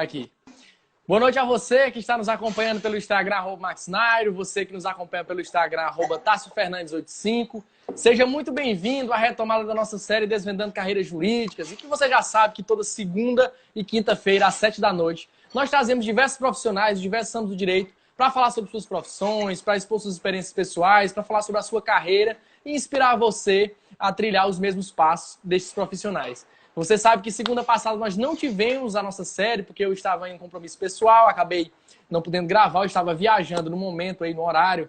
Aqui. Boa noite a você que está nos acompanhando pelo Instagram, @maxnairo, você que nos acompanha pelo Instagram, @taciofernandes85. Seja muito bem-vindo à retomada da nossa série Desvendando Carreiras Jurídicas, e que você já sabe que toda segunda e quinta-feira, às 7 da noite, nós trazemos diversos profissionais de diversos âmbitos do direito para falar sobre suas profissões, para expor suas experiências pessoais, para falar sobre a sua carreira e inspirar você a trilhar os mesmos passos desses profissionais. Você sabe que segunda passada nós não tivemos a nossa série, porque eu estava em um compromisso pessoal, acabei não podendo gravar, eu estava viajando no momento, aí, no horário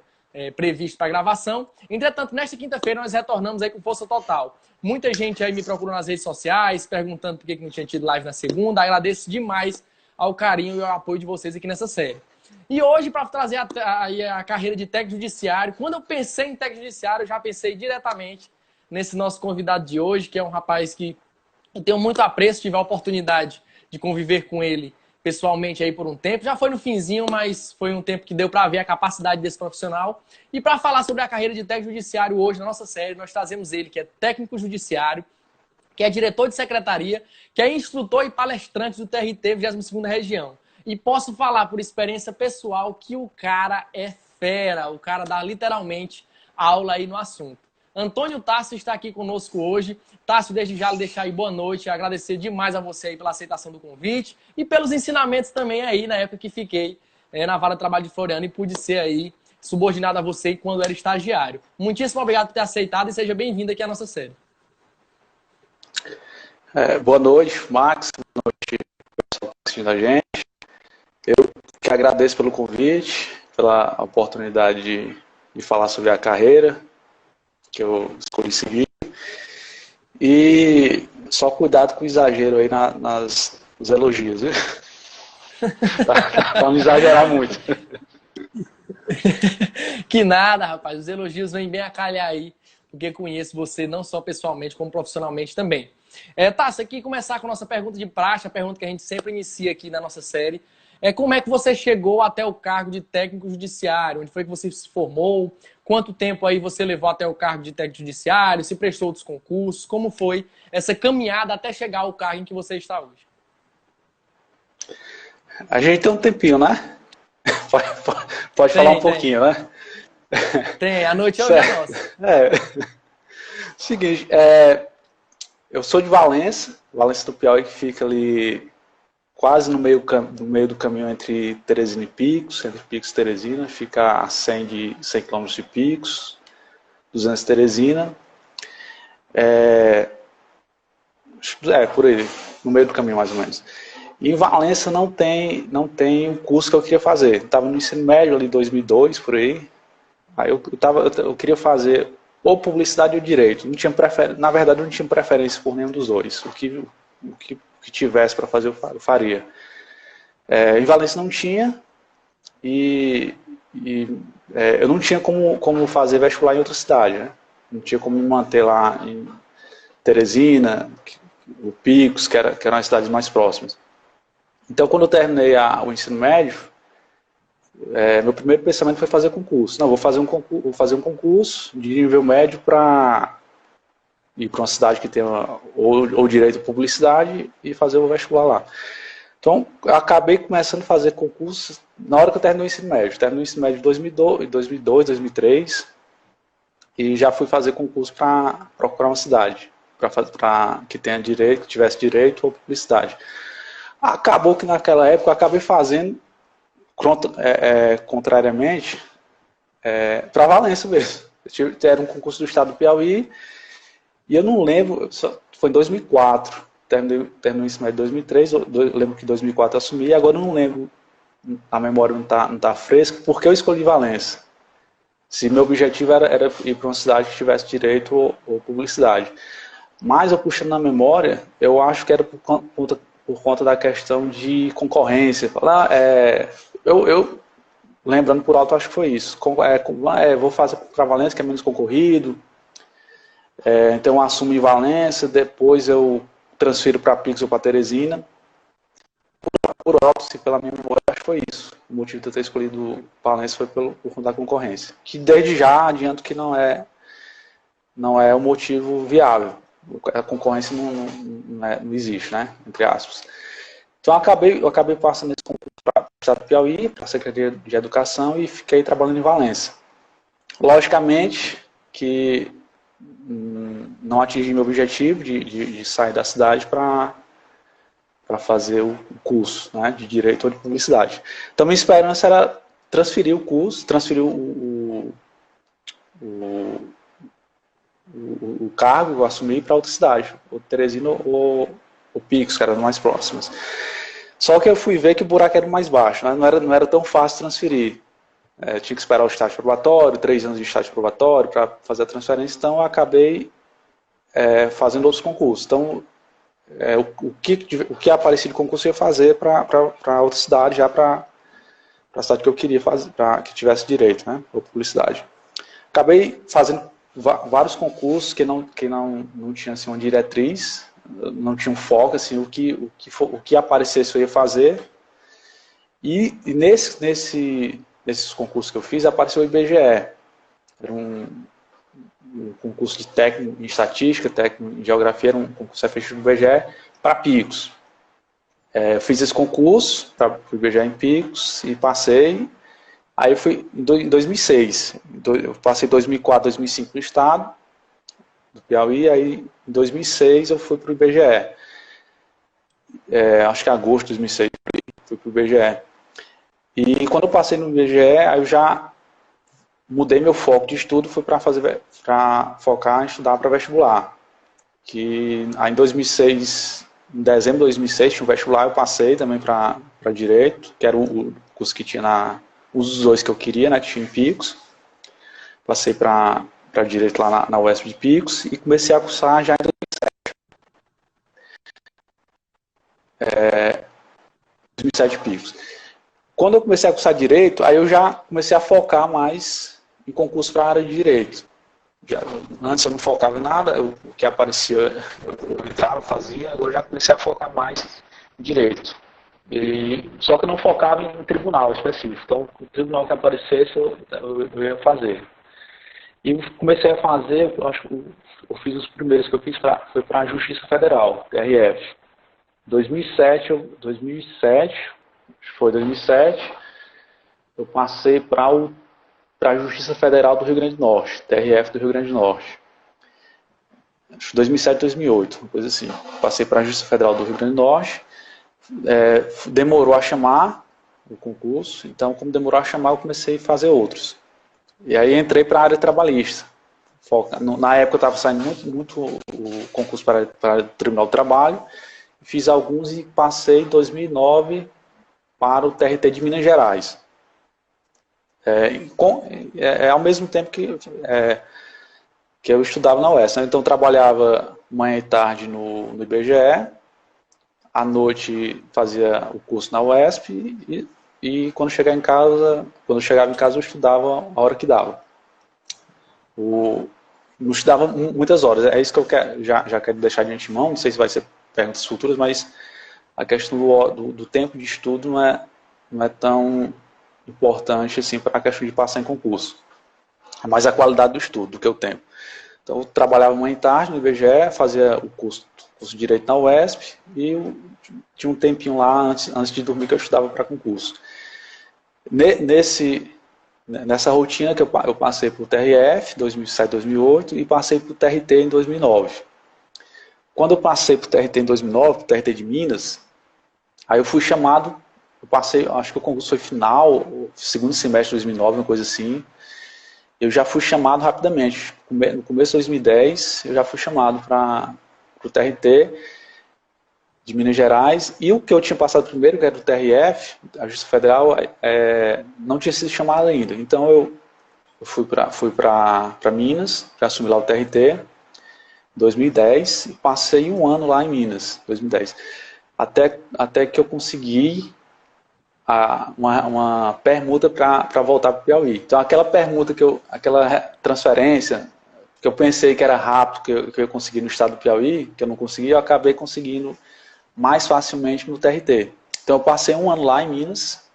previsto para a gravação. Entretanto, nesta quinta-feira nós retornamos aí com força total. Muita gente aí me procurou nas redes sociais, perguntando por que não tinha tido live na segunda. Agradeço demais ao carinho e ao apoio de vocês aqui nessa série. E hoje, para trazer a carreira de técnico judiciário, quando eu pensei em técnico judiciário, eu já pensei diretamente nesse nosso convidado de hoje, que é um rapaz que eu tenho muito apreço, tive a oportunidade de conviver com ele pessoalmente aí por um tempo. Já foi no finzinho, mas foi um tempo que deu para ver a capacidade desse profissional. E para falar sobre a carreira de técnico judiciário hoje, na nossa série, nós trazemos ele, que é técnico judiciário, que é diretor de secretaria, que é instrutor e palestrante do TRT 22ª Região. E posso falar por experiência pessoal que o cara é fera, o cara dá literalmente aula aí no assunto. Antônio Tássio está aqui conosco hoje. Tássio, desde já lhe deixar aí boa noite, agradecer demais a você aí pela aceitação do convite e pelos ensinamentos também aí na época que fiquei na Vara de Trabalho de Floriano e pude ser aí subordinado a você quando era estagiário. Muitíssimo obrigado por ter aceitado e seja bem-vindo aqui à nossa série. Boa noite, Max. Boa noite, pessoal que está assistindo a gente. Eu que agradeço pelo convite, pela oportunidade de falar sobre a carreira que eu escolhi seguir. E só cuidado com o exagero aí nos elogios, viu? Pra não exagerar muito. Que nada, rapaz. Os elogios vêm bem a calhar aí, porque conheço você não só pessoalmente, como profissionalmente também. Tássio, aqui começar com a nossa pergunta de praxe, a pergunta que a gente sempre inicia aqui na nossa série. Como é que você chegou até o cargo de técnico judiciário? Onde foi que você se formou? Quanto tempo aí você levou até o cargo de técnico judiciário? Se prestou outros concursos? Como foi essa caminhada até chegar ao cargo em que você está hoje? A gente tem um tempinho, né? Pode falar um pouquinho, né? Tem, a noite é o dia nosso. Seguinte, eu sou de Valença do Piauí, que fica ali quase no meio do caminho entre Teresina e Picos, entre Picos e Teresina, fica a 100 km de Picos, 200 de Teresina, por aí, no meio do caminho mais ou menos. E em Valença não tem o curso que eu queria fazer. Estava no ensino médio ali em 2002, por aí. Aí eu queria fazer ou publicidade ou direito. Na verdade, eu não tinha preferência por nenhum dos dois. O que tivesse para fazer, eu faria. Em Valença não tinha, eu não tinha como fazer vestibular em outra cidade, né? Não tinha como me manter lá em Teresina, o Picos, que eram as cidades mais próximas. Então, quando eu terminei o ensino médio, meu primeiro pensamento foi fazer concurso. Não, vou fazer um concurso de nível médio para ir para uma cidade que tenha ou direito à publicidade e fazer o vestibular lá. Então, eu acabei começando a fazer concursos na hora que eu terminei o ensino médio. Terminei o ensino médio em 2002, 2003, e já fui fazer concurso para procurar uma cidade para que tenha direito, que tivesse direito ou publicidade. Acabou que naquela época eu acabei fazendo, contrariamente, para Valença mesmo. Era um concurso do estado do Piauí, e eu não lembro, foi em 2004, terminei o ensino médio em 2003, eu lembro que em 2004 eu assumi, e agora eu não lembro, a memória não tá fresca, porque eu escolhi Valença. Se meu objetivo era ir para uma cidade que tivesse direito ou publicidade. Mas eu puxando na memória, eu acho que era por conta da questão de concorrência. Eu lembrando por alto, acho que foi isso. Vou fazer para Valença, que é menos concorrido. Então eu assumo em Valença, depois eu transfiro para Picos ou para Teresina. Por alto, se pela minha memória, acho que foi isso. O motivo de eu ter escolhido Valença foi por conta da concorrência. Que desde já adianto que não é um motivo viável. A concorrência não existe, né? Entre aspas. Então eu acabei passando esse concurso para o Estado do Piauí, para a Secretaria de Educação e fiquei trabalhando em Valença. Logicamente que não atingi meu objetivo de sair da cidade para fazer o curso, né, de Direito ou de Publicidade. Então minha esperança era transferir o curso, transferir o cargo que eu assumi para outra cidade, ou Teresina ou Picos, que eram mais próximas. Só que eu fui ver que o buraco era mais baixo, né? Não era tão fácil transferir. Tinha que esperar o estágio probatório, 3 anos de estágio probatório para fazer a transferência, então eu acabei fazendo outros concursos. Então, o que aparecia de concurso eu ia fazer para outra cidade, já para a cidade que eu queria fazer, para que tivesse direito, né, ou publicidade. Acabei fazendo vários concursos que não tinham assim, uma diretriz, não tinha um foco, assim, o que aparecesse eu ia fazer. E nesses concursos que eu fiz, apareceu o IBGE. Era um concurso de técnico em estatística, técnico em geografia, era um concurso feito do IBGE para Picos. Eu fiz esse concurso para o IBGE em Picos e passei. Aí eu fui em 2006. Eu passei 2004, 2005 no estado do Piauí, aí em 2006 eu fui para o IBGE. Acho que em agosto de 2006 fui para o IBGE. E quando eu passei no IBGE, aí eu já mudei meu foco de estudo, foi para focar em estudar para vestibular. Que aí em 2006, em dezembro de 2006, tinha um vestibular, eu passei também para Direito, que era o curso que tinha os dois que eu queria, né, que tinha em Picos. Passei para Direito lá na UESP de Picos e comecei a cursar já em 2007 Picos. Quando eu comecei a cursar Direito, aí eu já comecei a focar mais em concurso para a área de Direito. Antes eu não focava em nada, o que aparecia eu entrava, fazia, agora eu já comecei a focar mais em Direito. Só que eu não focava em um tribunal específico, então o tribunal que aparecesse eu ia fazer. E comecei a fazer, eu fiz os primeiros que eu fiz foi para a Justiça Federal, TRF. 2007, eu passei para a Justiça Federal do Rio Grande do Norte, TRF do Rio Grande do Norte. Acho que 2007, 2008, uma coisa assim. Passei para a Justiça Federal do Rio Grande do Norte. Demorou a chamar o concurso, então como demorou a chamar eu comecei a fazer outros. E aí entrei para a área trabalhista. Na época eu estava saindo muito o concurso para o Tribunal do Trabalho, fiz alguns e passei em 2009 para o TRT de Minas Gerais. Ao mesmo tempo que eu estudava na UES, né? Então eu trabalhava manhã e tarde no IBGE, à noite fazia o curso na UESP e quando chegava em casa eu estudava a hora que dava. Não estudava muitas horas, é isso que eu já quero deixar de antemão, não sei se vai ser perguntas futuras, mas a questão do tempo de estudo não é tão importante assim para a questão de passar em concurso. É mais a qualidade do estudo do que o tempo. Então eu trabalhava manhã e tarde no IBGE, fazia o curso de Direito na UESP e tinha um tempinho lá antes de dormir que eu estudava para concurso. Nessa rotina que eu passei para o TRF, 2007, 2008, e passei para o TRT em 2009. Quando eu passei para o TRT em 2009, para o TRT de Minas, aí eu fui chamado, acho que o concurso foi final, segundo semestre de 2009, uma coisa assim, eu já fui chamado rapidamente. No começo de 2010, eu já fui chamado para o TRT de Minas Gerais, e o que eu tinha passado primeiro, que era do TRF, a Justiça Federal, não tinha sido chamado ainda. Então eu fui para Minas, para assumir lá o TRT, em 2010, e passei um ano lá em Minas, 2010. Até que eu consegui uma permuta para voltar para o Piauí. Então aquela permuta, aquela transferência, que eu pensei que era rápido, que eu ia conseguir no estado do Piauí, que eu não consegui, eu acabei conseguindo mais facilmente no TRT. Então eu passei um ano lá em Minas,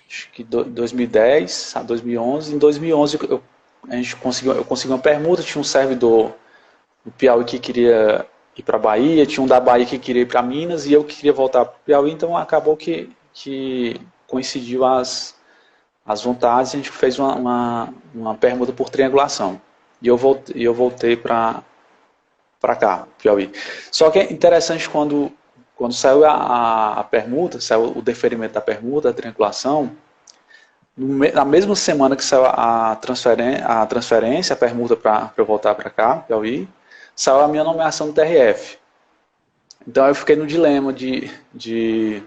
acho que 2010 a 2011. Em 2011 eu consegui uma permuta, tinha um servidor no Piauí que queria ir para a Bahia, tinha um da Bahia que queria ir para Minas e eu que queria voltar para o Piauí, então acabou que coincidiu as vontades e a gente fez uma permuta por triangulação. E eu voltei para cá, Piauí. Só que é interessante quando saiu a permuta, saiu o deferimento da permuta, a triangulação, na mesma semana que saiu a transferência, a permuta para eu voltar para cá, Piauí, saiu a minha nomeação do TRF. Então eu fiquei no dilema de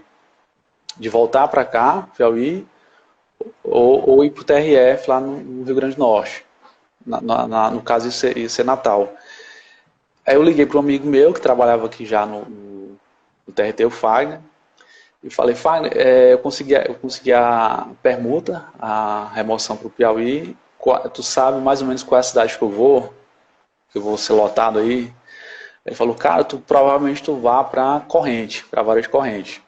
voltar para cá, Piauí, ou ir para o TRF lá no Rio Grande do Norte. No caso, ia ser Natal. Aí eu liguei para um amigo meu que trabalhava aqui já no TRT, o Fagner, e falei, Fagner, eu consegui a permuta, a remoção para o Piauí, tu sabe mais ou menos qual é a cidade que eu vou ser lotado aí? Ele falou, cara, provavelmente tu vá para Corrente, para Vara de Corrente.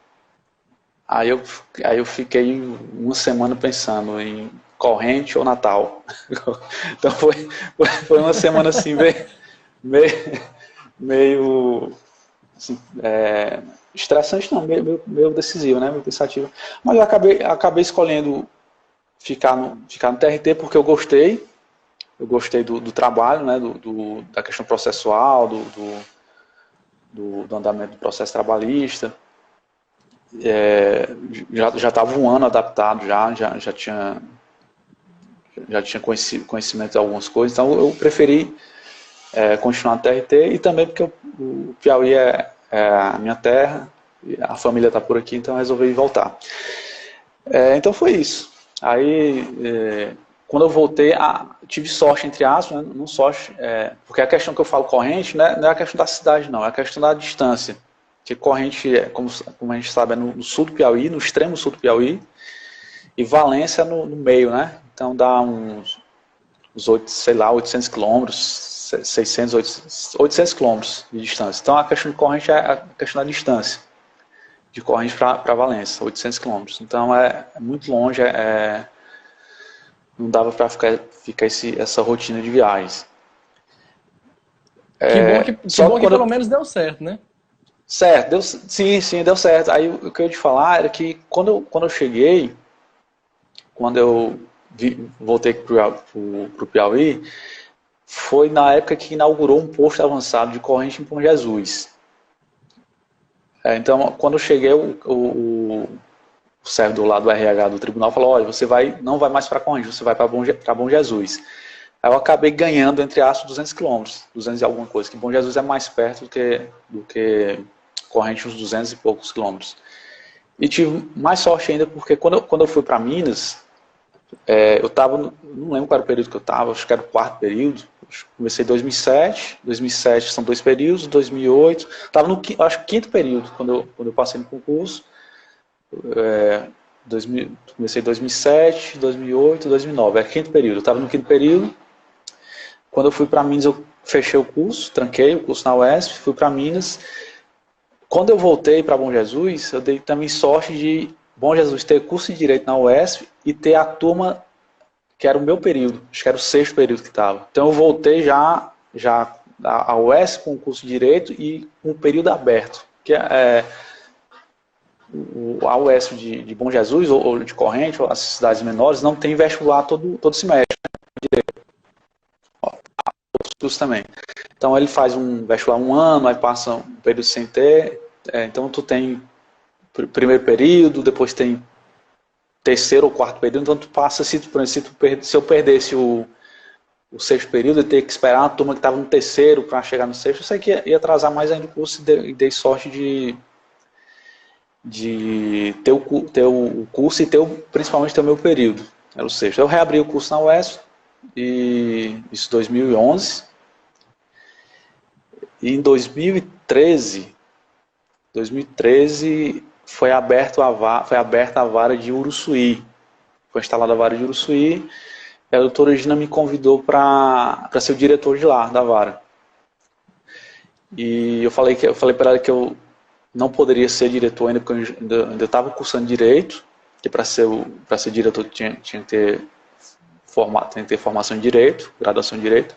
Aí eu fiquei uma semana pensando em Corrente ou Natal. Então foi uma semana assim meio assim, estressante, não, meio decisiva, né, meio pensativa. Mas eu acabei escolhendo ficar no TRT porque eu gostei do trabalho, né, da questão processual, do andamento do processo trabalhista. Já estava um ano adaptado, já tinha conhecimento de algumas coisas, então eu preferi continuar no TRT e também porque o Piauí é a minha terra, a família está por aqui, então eu resolvi voltar. Então foi isso. Aí, quando eu voltei, tive sorte, entre aspas, né? Não sorte, porque a questão que eu falo Corrente, né, não é a questão da cidade, não, é a questão da distância. Que Corrente, como a gente sabe, é no sul do Piauí, no extremo sul do Piauí, e Valência no meio, né? Então dá uns 800 quilômetros, 800 quilômetros de distância. Então a questão de Corrente é a questão da distância, de Corrente para Valência, 800 quilômetros. Então é muito longe, não dava para ficar essa rotina de viagens. Que bom que pelo menos deu certo, né? Certo, sim, deu certo. Aí o que eu ia te falar era que quando eu cheguei, quando eu voltei para o Piauí, foi na época que inaugurou um posto avançado de Corrente em Bom Jesus. Então, quando eu cheguei, o servidor lá do RH do tribunal falou, olha, você não vai mais para Corrente, você vai para Bom Jesus. Aí eu acabei ganhando, entre aspas, 200 quilômetros, 200 e alguma coisa, que Bom Jesus é mais perto do que Corrente, uns 200 e poucos quilômetros. E tive mais sorte ainda, porque quando eu fui para Minas, eu estava, não lembro qual era o período que eu estava, acho que era o quarto período, comecei em 2007 são 2 períodos, 2008, estava no acho, quinto período, quando eu passei no concurso, comecei em 2007, 2008, 2009, era quinto período, eu estava no quinto período. Quando eu fui para Minas, eu fechei o curso, tranquei o curso na UESP, fui para Minas. Quando eu voltei para Bom Jesus, eu dei também sorte de Bom Jesus ter curso de Direito na UESP e ter a turma que era o meu período, acho que era o 6º período que estava. Então eu voltei já a UESP com o curso de Direito e com o período aberto, que a UESP de Bom Jesus ou de Corrente, ou as cidades menores, não tem vestibular todo semestre, né? Outros cursos também. Então ele faz um vestibular um ano, aí passa um período sem ter, então tu tem primeiro período, depois tem terceiro ou quarto período, então tu passa, se eu perdesse o 6º período, eu teria que esperar uma turma que estava no terceiro para chegar no 6º, eu sei que ia atrasar mais ainda o curso e dei sorte de ter o curso e principalmente ter o meu período, era o 6º. Eu reabri o curso na UESP, isso em 2011, e em 2013 foi aberta a vara de Uruçuí. Foi instalada a vara de Uruçuí e a doutora Gina me convidou para ser o diretor de lá, da vara. E eu falei para ela que eu não poderia ser diretor ainda, porque eu ainda estava cursando Direito, que para ser diretor tinha que ter formação em Direito, graduação em Direito.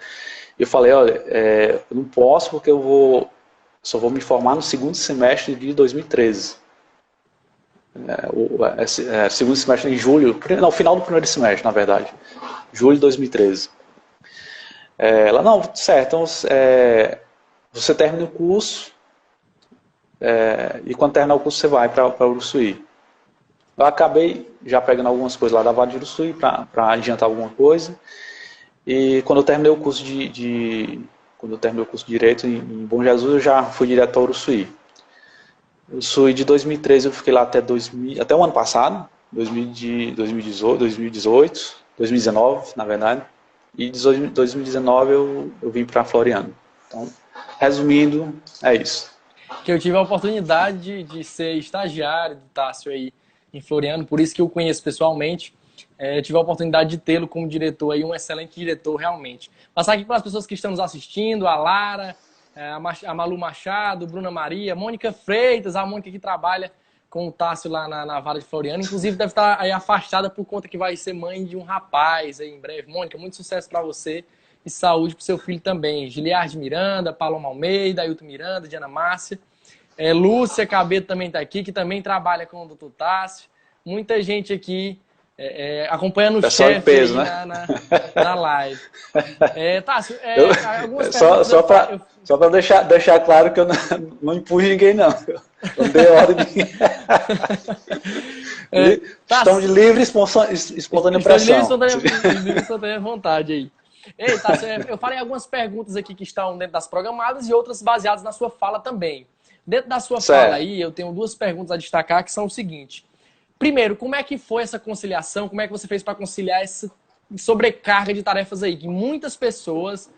E eu falei, olha, eu não posso porque eu vou Só vou me formar no segundo semestre de 2013. Segundo semestre em julho, no final do primeiro semestre, na verdade. Julho de 2013. Ela, não, certo, então você termina o curso e quando terminar o curso você vai para Uruçuí. Eu acabei já pegando algumas coisas lá da Vale de Uruçuí para adiantar alguma coisa. E quando eu terminei o curso quando eu terminei o curso de Direito em Bom Jesus, eu já fui direto para Uruçuí. Uruçuí de 2013 eu fiquei lá até o ano passado, 2018, 2019, na verdade. E de 2019 eu vim para Floriano. Então, resumindo, é isso. Que eu tive a oportunidade de ser estagiário do Tássio aí em Floriano, por isso que eu conheço pessoalmente. Tive a oportunidade de tê-lo como diretor aí, um excelente diretor realmente. Passar aqui para as pessoas que estão nos assistindo, a Lara, a Malu Machado, Bruna Maria, Mônica Freitas, a Mônica que trabalha com o Tássio lá na Vara de Floriano, inclusive deve estar aí afastada por conta que vai ser mãe de um rapaz aí em breve. Mônica, muito sucesso para você e saúde para o seu filho também. Giliardi Miranda, Paloma Almeida, Ailton Miranda, Diana Márcia. Lúcia Cabeto também está aqui, que também trabalha com o Dr. Tássio. Muita gente aqui acompanhando o chefe peso, né? na live. Tássio, só para deixar claro que eu não impus ninguém, não. Eu dei ordem de... Estão de livre espontânea pressão. Livre espontânea vontade aí. Ei, Tássio, eu falei algumas perguntas aqui que estão dentro das programadas e outras baseadas na sua fala também. Dentro da sua fala aí, eu tenho duas perguntas a destacar que são o seguinte. Primeiro, como é que foi essa conciliação? Como é que você fez para conciliar essa sobrecarga de tarefas aí? Que muitas pessoas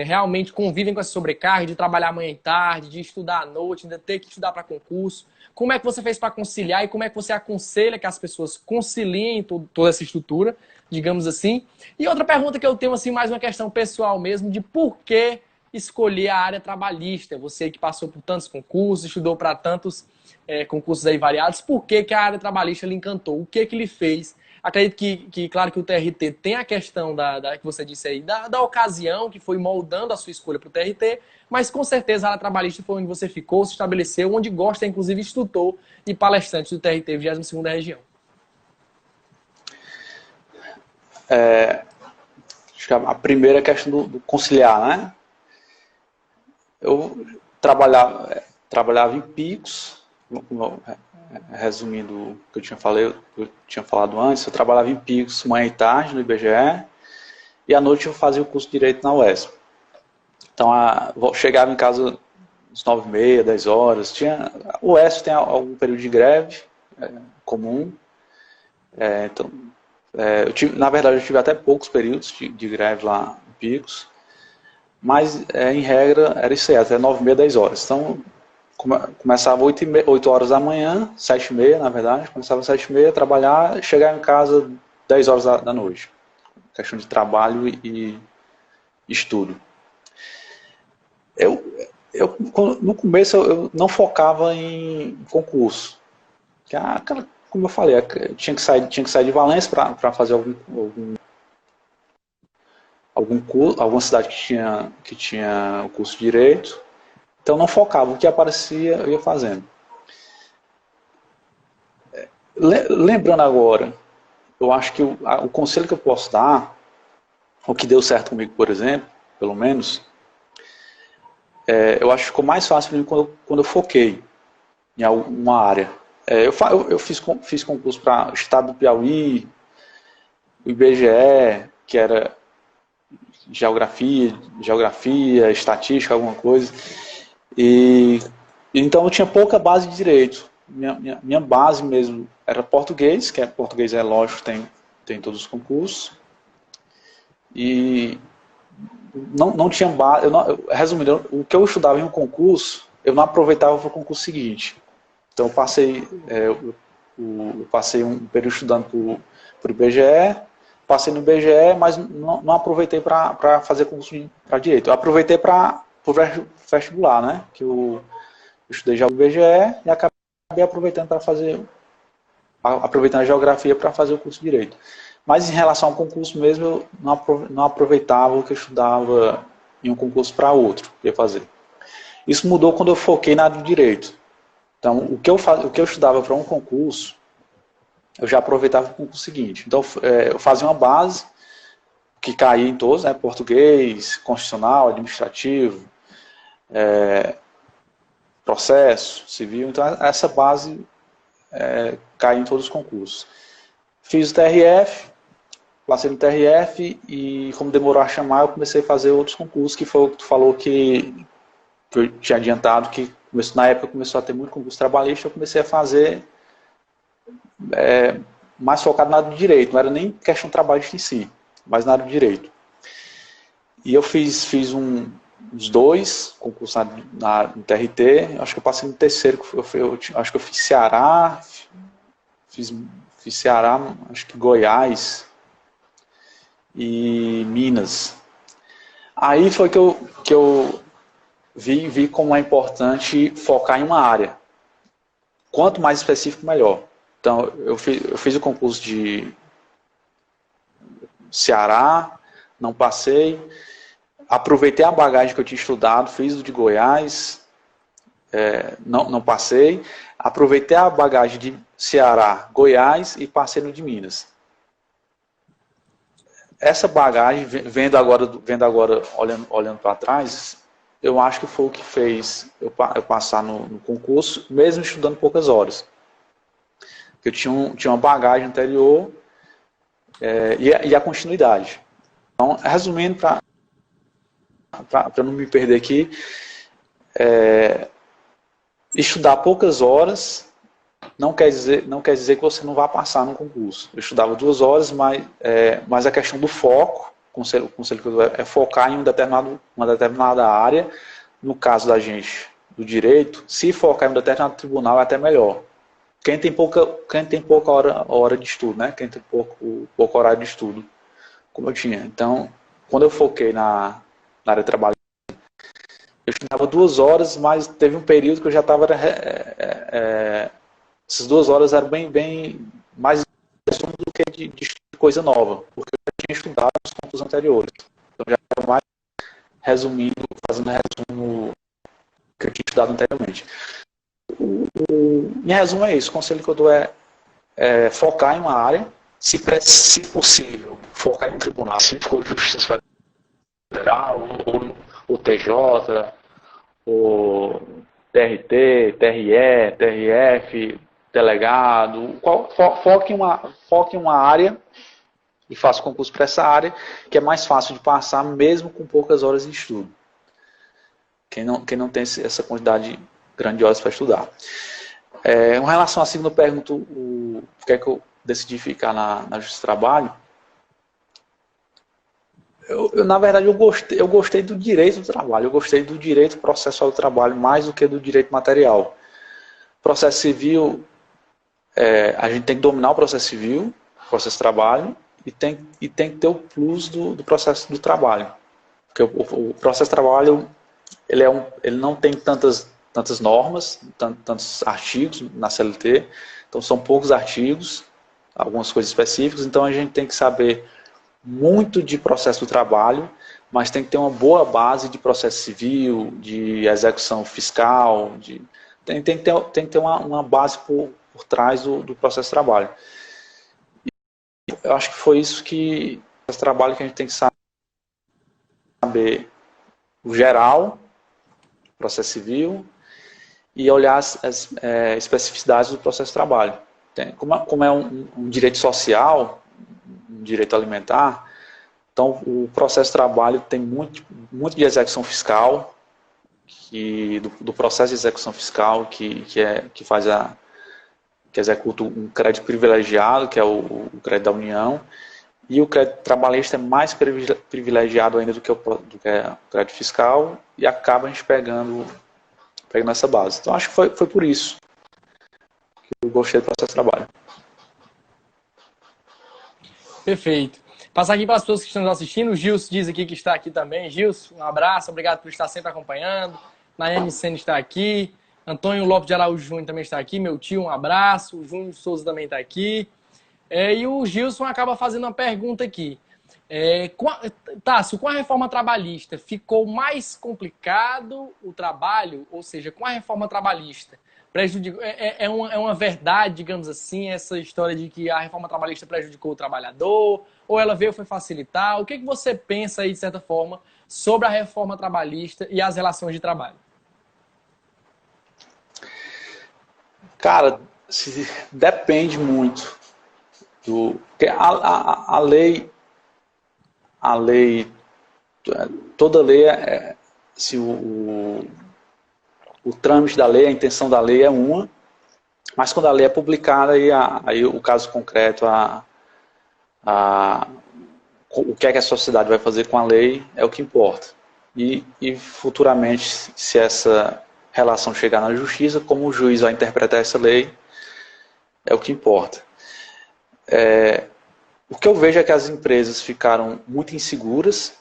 realmente convivem com essa sobrecarga de trabalhar amanhã e tarde, de estudar à noite, ainda ter que estudar para concurso. Como é que você fez para conciliar e como é que você aconselha que as pessoas conciliem toda essa estrutura, digamos assim? E outra pergunta que eu tenho, assim, mais uma questão pessoal mesmo, de por que escolher a área trabalhista? Você que passou por tantos concursos, estudou para tantos concursos aí variados, por que a área trabalhista lhe encantou? O que lhe fez? Acredito que claro que o TRT tem a questão que você disse aí, da ocasião que foi moldando a sua escolha para o TRT, mas com certeza a área trabalhista foi onde você ficou, se estabeleceu, onde gosta, inclusive, instrutor e palestrante do TRT 22ª Região. Acho que a primeira questão do conciliar, né? Eu trabalhava em picos, resumindo o que eu tinha falado antes, eu trabalhava em picos manhã e tarde no IBGE e à noite eu fazia o curso de Direito na UESP. Então, chegava em casa às 9h30, 10 horas. O UESP tem algum período de greve comum. Então, na verdade, eu tive até poucos períodos de greve lá em picos. Mas, em regra, era isso aí, até 9h30, 10 horas. Então, começava 8 horas da manhã, 7h30, na verdade. Começava às 7h30, trabalhar, chegava em casa 10 horas da noite. Questão de trabalho e estudo. No começo, eu não focava em concurso. Como eu falei, eu tinha que sair de Valência para fazer alguma cidade que tinha o curso de Direito. Então não focava, o que aparecia eu ia fazendo. Lembrando agora, eu acho que o conselho que eu posso dar, o que deu certo comigo, por exemplo, pelo menos, eu acho que ficou mais fácil para mim quando eu foquei em alguma área. Eu fiz concurso para o Estado do Piauí, o IBGE, que era geografia, estatística, alguma coisa. Então eu tinha pouca base de direito. Minha base mesmo era português, português é lógico, tem todos os concursos. E não tinha base. Resumindo, o que eu estudava em um concurso, eu não aproveitava para o concurso seguinte. Então eu passei um período estudando para o IBGE, passei no IBGE, mas não aproveitei para fazer concurso para direito. Eu aproveitei para o vestibular, né? Que eu estudei já o IBGE e acabei aproveitando aproveitando a geografia para fazer o curso de direito. Mas em relação ao concurso mesmo, eu não aproveitava o que eu estudava em um concurso para outro que eu ia fazer. Isso mudou quando eu foquei na área do direito. Então, o que eu estudava para um concurso, eu já aproveitava o concurso seguinte. Então, eu fazia uma base, que caía em todos, né? Português, constitucional, administrativo, processo, civil. Então, essa base caía em todos os concursos. Fiz o TRF, passei no TRF e, como demorou a chamar, eu comecei a fazer outros concursos, que foi o que tu falou que eu tinha adiantado, que na época começou a ter muito concurso trabalhista, eu comecei a fazer mais focado na área do direito, não era nem questão trabalhista em si, mas na área do direito. E eu fiz uns 2 concursos no TRT, acho que eu passei no terceiro, acho que eu fiz Ceará, fiz Ceará, acho que Goiás e Minas. Aí foi que eu vi como é importante focar em uma área. Quanto mais específico, melhor. Então, eu fiz o concurso de Ceará, não passei. Aproveitei a bagagem que eu tinha estudado, fiz o de Goiás, não passei. Aproveitei a bagagem de Ceará, Goiás e passei no de Minas. Essa bagagem, vendo agora olhando para trás, eu acho que foi o que fez eu passar no concurso, mesmo estudando poucas horas. Porque eu tinha uma bagagem anterior e a continuidade. Então, resumindo, para não me perder aqui, estudar poucas horas não quer dizer que você não vai passar no concurso. Eu estudava 2 horas, mas a questão do foco, o conselho que eu dou é focar em uma determinada área. No caso da gente, do direito, se focar em um determinado tribunal é até melhor. Quem tem pouca hora de estudo, né? Quem tem pouco horário de estudo, como eu tinha. Então, quando eu foquei na área de trabalho, eu estudava 2 horas, mas teve um período que eu já estava... essas 2 horas eram bem mais resumo do que de coisa nova, porque eu já tinha estudado os pontos anteriores. Então, já estava mais fazendo resumo que eu tinha estudado anteriormente. Em resumo é isso, o conselho que eu dou é focar em uma área, se possível, focar em um tribunal, se for Justiça Federal, ou TJ, ou TRT, TRE, TRF, delegado, foque em uma área e faça concurso para essa área, que é mais fácil de passar, mesmo com poucas horas de estudo. Quem não tem essa quantidade grande de horas para estudar. Em relação à segunda pergunta, por que é que eu decidi ficar na Justiça do Trabalho, na verdade, eu gostei do direito do trabalho, eu gostei do direito processual do trabalho mais do que do direito material. Processo civil, a gente tem que dominar o processo civil, o processo de trabalho, e tem que ter o plus do processo do trabalho. Porque o processo de trabalho, ele não tem tantas normas, tantos artigos na CLT, então são poucos artigos, algumas coisas específicas, então a gente tem que saber muito de processo do trabalho, mas tem que ter uma boa base de processo civil, de execução fiscal, tem que ter uma base por trás do processo de trabalho. E eu acho que foi isso que esse trabalho que a gente tem que saber o geral, processo civil, e olhar as especificidades do processo de trabalho. Como é um direito social, um direito alimentar, então o processo de trabalho tem muito de execução fiscal, do processo de execução fiscal que executa um crédito privilegiado, que é o crédito da União, e o crédito trabalhista é mais privilegiado ainda do que o crédito fiscal, e acaba a gente pegando essa base. Então acho que foi por isso que eu gostei do processo de trabalho. Perfeito. Passar aqui para as pessoas que estão nos assistindo. O Gilson diz aqui que está aqui também. Gilson, um abraço, obrigado por estar sempre acompanhando. Nayane Sena está aqui. Antônio Lopes de Araújo Júnior também está aqui. Meu tio, um abraço. O Júnior Souza também está aqui. E o Gilson acaba fazendo uma pergunta aqui. Tássio, com a reforma trabalhista, ficou mais complicado o trabalho? Ou seja, com a reforma trabalhista, é uma verdade, digamos assim, essa história de que a reforma trabalhista prejudicou o trabalhador? Ou ela veio foi facilitar? O que você pensa aí, de certa forma, sobre a reforma trabalhista e as relações de trabalho? Cara, depende muito do... Porque a lei, toda lei se o trâmite da lei, a intenção da lei é uma, mas quando a lei é publicada, aí o caso concreto, a, o que é que a sociedade vai fazer com a lei é o que importa. E futuramente, se essa relação chegar na justiça, como o juiz vai interpretar essa lei, é o que importa. O que eu vejo é que as empresas ficaram muito inseguras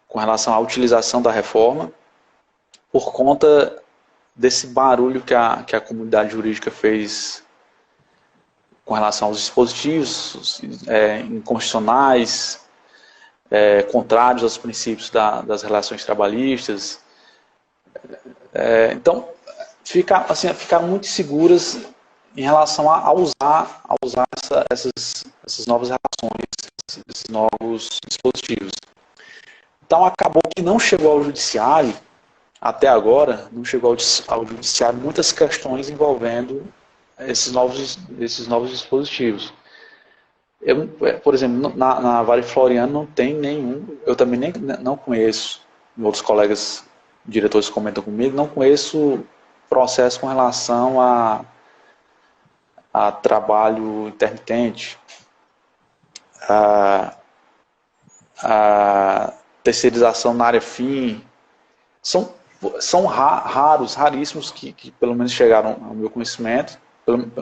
com relação à utilização da reforma, por conta desse barulho que a comunidade jurídica fez com relação aos dispositivos inconstitucionais, contrários aos princípios das relações trabalhistas. Então, ficaram muito seguras em relação a usar essas novas relações, esses novos dispositivos. Então, acabou que não chegou ao judiciário, até agora, não chegou ao judiciário muitas questões envolvendo esses novos dispositivos. Por exemplo, na Vale Floriano não tem nenhum, eu também não conheço, outros colegas diretores comentam comigo, não conheço processo com relação a trabalho intermitente, a terceirização na área fim. São raríssimos que pelo menos chegaram ao meu conhecimento.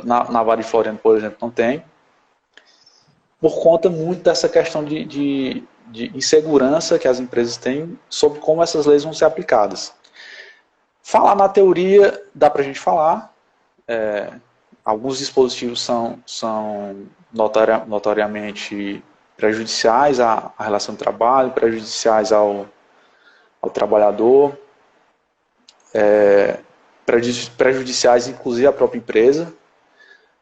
Na Vale Floriano, por exemplo, não tem. Por conta muito dessa questão de insegurança que as empresas têm sobre como essas leis vão ser aplicadas. Falar na teoria, dá para a gente falar. Alguns dispositivos são notoriamente prejudiciais à relação de trabalho, prejudiciais ao trabalhador, prejudiciais inclusive à própria empresa,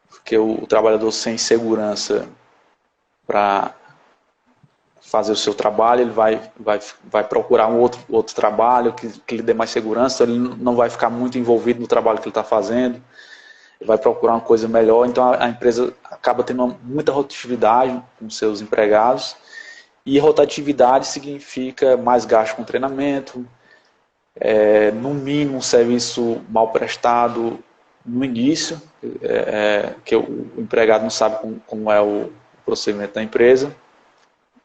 porque o trabalhador sem segurança para fazer o seu trabalho, ele vai procurar um outro trabalho que lhe dê mais segurança, ele não vai ficar muito envolvido no trabalho que ele está fazendo, ele vai procurar uma coisa melhor, então a empresa acaba tendo muita rotatividade com seus empregados, e rotatividade significa mais gasto com treinamento, no mínimo um serviço mal prestado no início, que o empregado não sabe como é o procedimento da empresa,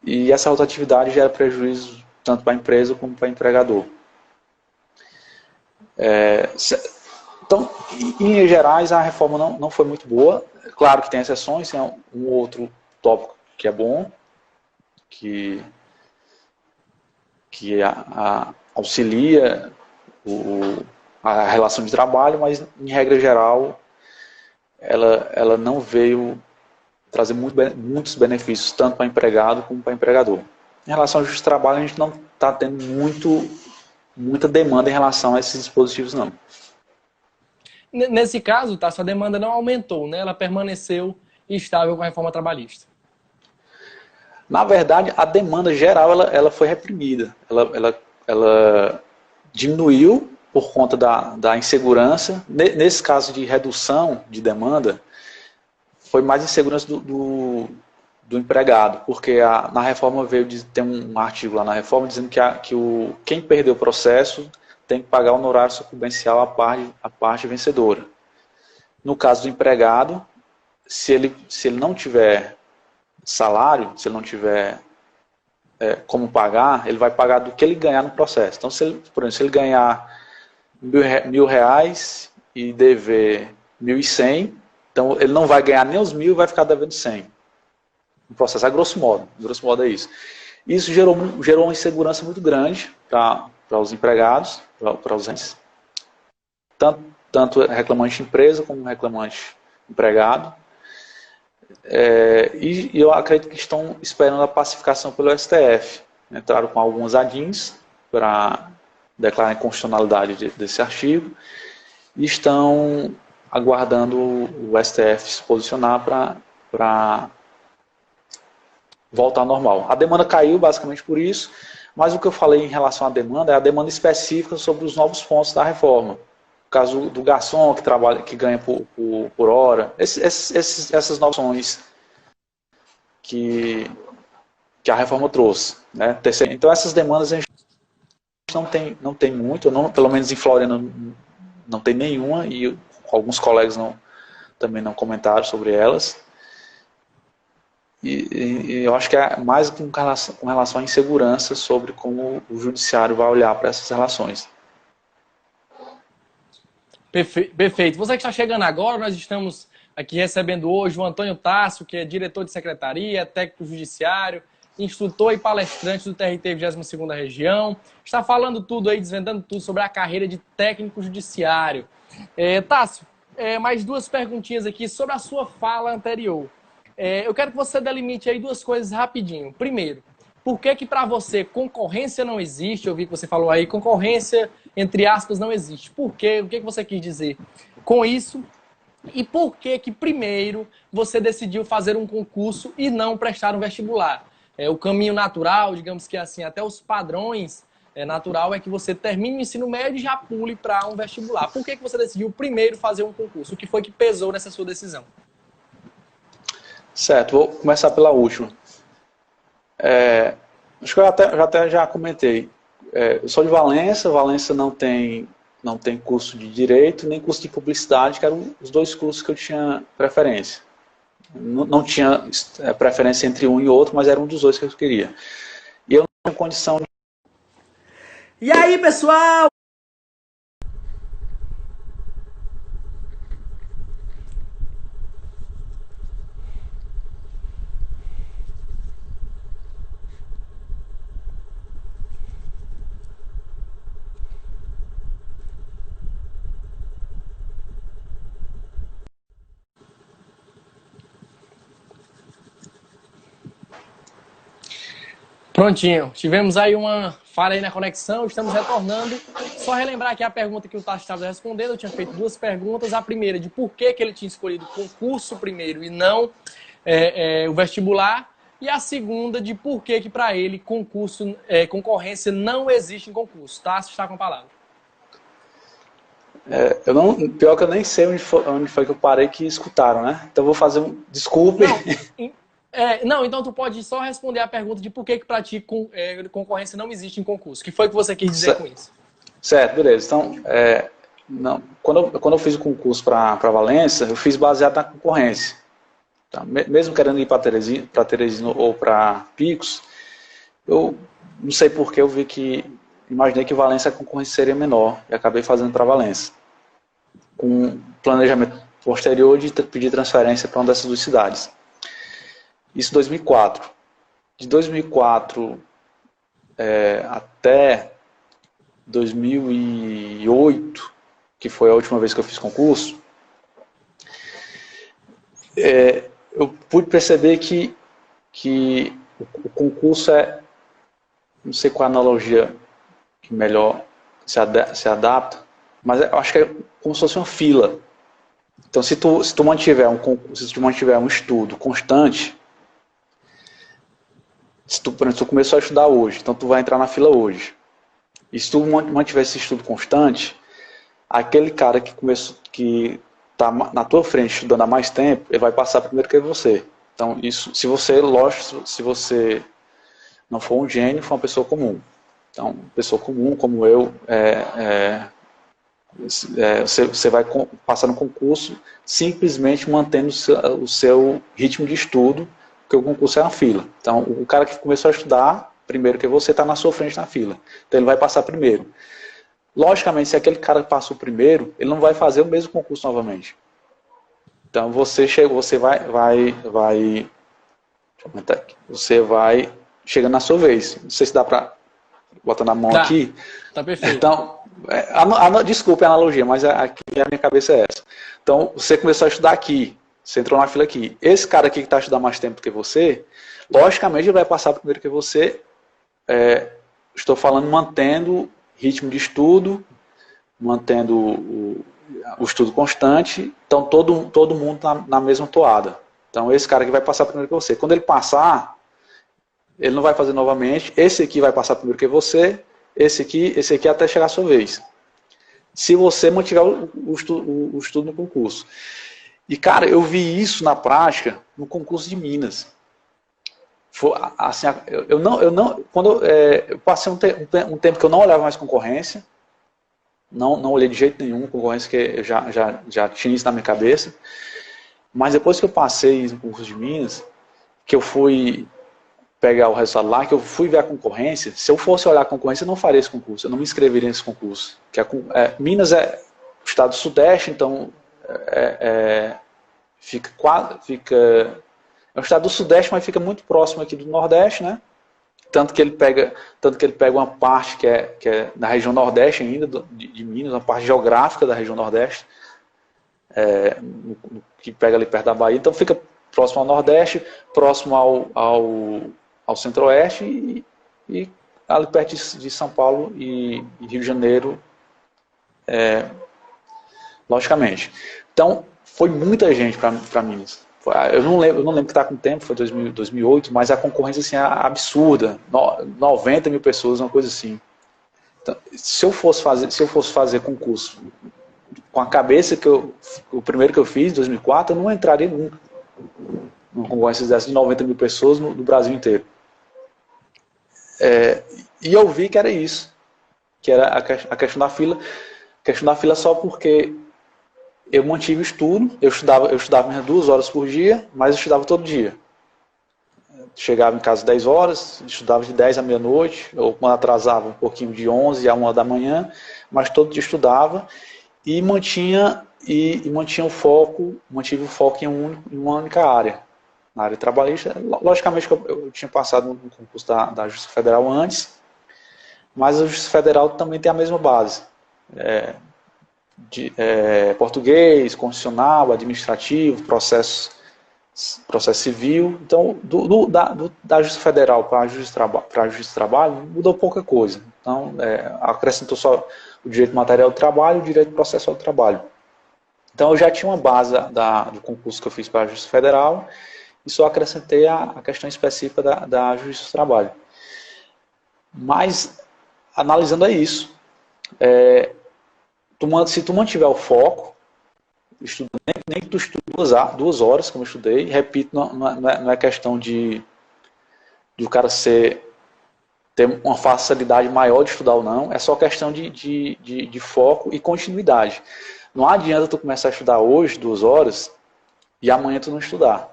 e essa rotatividade gera prejuízo tanto para a empresa como para o empregador. Então, em gerais, a reforma não foi muito boa. Claro que tem exceções, tem um outro tópico que é bom, que auxilia a relação de trabalho, mas, em regra geral, ela não veio trazer muitos benefícios, tanto para empregado como para empregador. Em relação ao justiça de trabalho, a gente não está tendo muita demanda em relação a esses dispositivos, não. Nesse caso, tá, sua demanda não aumentou, né? Ela permaneceu estável com a reforma trabalhista. Na verdade, a demanda geral ela foi reprimida. Ela diminuiu por conta da insegurança. Nesse caso de redução de demanda, foi mais insegurança do empregado, porque na reforma tem um artigo lá na reforma dizendo que quem perdeu o processo tem que pagar o honorário sucumbencial à parte vencedora. No caso do empregado, se ele não tiver salário, se ele não tiver como pagar, ele vai pagar do que ele ganhar no processo. Então, por exemplo, se ele ganhar R$1.000 e dever 1.100, então ele não vai ganhar nem os 1.000 e vai ficar devendo 100. O processo é grosso modo é isso. Isso gerou uma insegurança muito grande para os empregados, para os entes, tanto reclamante empresa como reclamante empregado. E eu acredito que estão esperando a pacificação pelo STF. Entraram com alguns adins para declarar a inconstitucionalidade desse artigo e estão aguardando o STF se posicionar para voltar ao normal. A demanda caiu basicamente por isso, mas o que eu falei em relação à demanda é a demanda específica sobre os novos pontos da reforma. O caso do garçom que trabalha, que ganha por hora, essas novas opções que a reforma trouxe. Né? Então essas demandas a gente não tem muito, pelo menos em Floriano não tem nenhuma, e alguns colegas também não comentaram sobre elas. E eu acho que é mais com relação à insegurança sobre como o judiciário vai olhar para essas relações. Perfeito. Você que está chegando agora, nós estamos aqui recebendo hoje o Antônio Tássio, que é diretor de secretaria, técnico judiciário, instrutor e palestrante do TRT 22ª Região. Está falando tudo aí, desvendando tudo sobre a carreira de técnico judiciário. Tássio, mais duas perguntinhas aqui sobre a sua fala anterior. Eu quero que você delimite aí duas coisas rapidinho. Primeiro, por que para você concorrência não existe? Eu vi que você falou aí, concorrência, entre aspas, não existe. Por quê? O que você quis dizer com isso? E por que primeiro você decidiu fazer um concurso e não prestar um vestibular? O caminho natural, digamos que assim, até os padrões natural é que você termine o ensino médio e já pule para um vestibular. Por que você decidiu primeiro fazer um concurso? O que foi que pesou nessa sua decisão? Certo, vou começar pela última. Acho que eu já comentei. Eu sou de Valença, Valença não tem curso de Direito, nem curso de Publicidade, que eram os dois cursos que eu tinha preferência. Não tinha preferência entre um e outro, mas era um dos dois que eu queria. E eu não tinha condição de... E aí, pessoal? Prontinho, tivemos aí uma falha aí na conexão, estamos retornando. Só relembrar aqui a pergunta que o Tássio estava respondendo, eu tinha feito duas perguntas. A primeira, de por que ele tinha escolhido concurso primeiro e não o vestibular. E a segunda, de por que para ele concorrência não existe em concurso. Tássio está com a palavra. Pior que eu nem sei onde foi que eu parei que escutaram, né? Então eu vou fazer um... Desculpe. Não, então tu pode só responder a pergunta de por que para ti concorrência não existe em concurso. O que foi que você quis dizer com isso? Certo, beleza. Então, quando eu fiz o concurso para Valença, eu fiz baseado na concorrência. Tá? Mesmo querendo ir para Teresina ou para Picos, eu não sei por que eu imaginei que Valença a concorrência seria menor e acabei fazendo para Valença. Com planejamento posterior de pedir transferência para uma dessas duas cidades. Isso em 2004. De 2004 até 2008, que foi a última vez que eu fiz concurso, eu pude perceber que o concurso não sei qual a analogia que melhor se adapta, mas eu acho que é como se fosse uma fila. Então, se tu mantiver um estudo constante, por exemplo, tu começou a estudar hoje, então tu vai entrar na fila hoje. E se tu mantiver esse estudo constante, aquele cara que está na tua frente estudando há mais tempo, ele vai passar primeiro que você. Então, isso, se você não for um gênio, for uma pessoa comum. Então, pessoa comum, como eu, você vai passar no concurso simplesmente mantendo o seu ritmo de estudo, porque o concurso é uma fila. Então, o cara que começou a estudar, primeiro que você está na sua frente na fila. Então, ele vai passar primeiro. Logicamente, se aquele cara passou primeiro, ele não vai fazer o mesmo concurso novamente. Então, você vai chegando na sua vez. Não sei se dá para botar na mão aqui. Tá perfeito. Então, desculpe a analogia, mas aqui a minha cabeça é essa. Então, você começou a estudar aqui. Você entrou na fila aqui. Esse cara aqui que está estudando mais tempo do que você, logicamente ele vai passar primeiro que você. Estou falando mantendo ritmo de estudo, mantendo o estudo constante. Então todo mundo está na mesma toada. Então esse cara aqui vai passar primeiro que você. Quando ele passar, ele não vai fazer novamente. Esse aqui vai passar primeiro que você. Esse aqui até chegar a sua vez. Se você mantiver o estudo no concurso. E, cara, eu vi isso na prática no concurso de Minas. Foi, assim, eu passei um tempo que eu não olhava mais concorrência, não olhei de jeito nenhum concorrência, que eu já tinha isso na minha cabeça. Mas depois que eu passei no concurso de Minas, que eu fui pegar o resultado lá, que eu fui ver a concorrência, se eu fosse olhar a concorrência, eu não faria esse concurso, eu não me inscreveria nesse concurso. Minas é o estado do Sudeste, então é um estado do Sudeste, mas fica muito próximo aqui do Nordeste, né? Tanto que ele pega uma parte que é da região Nordeste ainda, de Minas, uma parte geográfica da região Nordeste, que pega ali perto da Bahia, então fica próximo ao Nordeste, próximo ao Centro-Oeste e ali perto de São Paulo e Rio de Janeiro, logicamente. Então, foi muita gente para Minas. Eu não lembro que está com tempo, foi 2008, mas a concorrência assim, é absurda. 90 mil pessoas, uma coisa assim. Então, se eu fosse fazer concurso com a cabeça o primeiro que eu fiz, em 2004, eu não entraria nunca numa concorrência dessa de 90 mil pessoas no Brasil inteiro. E eu vi que era isso, que era a questão da fila. A questão da fila só porque eu mantive o estudo, eu estudava minhas 2 horas por dia, mas eu estudava todo dia. Chegava em casa 10 horas, estudava de 10 à meia-noite, ou quando atrasava um pouquinho de 11 a 1 da manhã, mas todo dia estudava e mantive o foco em uma única área, na área trabalhista. Logicamente que eu tinha passado no concurso da Justiça Federal antes, mas a Justiça Federal também tem a mesma base. Português, constitucional, administrativo, processo civil. Então, da Justiça Federal para a Justiça do Trabalho, mudou pouca coisa. Então, acrescentou só o direito material do trabalho e o direito processual do trabalho. Então, eu já tinha uma base do concurso que eu fiz para a Justiça Federal e só acrescentei a questão específica da Justiça do Trabalho. Mas, analisando isso, se tu mantiver o foco, nem que tu estude 2 horas, como eu estudei, repito, não é questão de o cara ter uma facilidade maior de estudar ou não, é só questão de foco e continuidade. Não adianta tu começar a estudar hoje 2 horas e amanhã tu não estudar.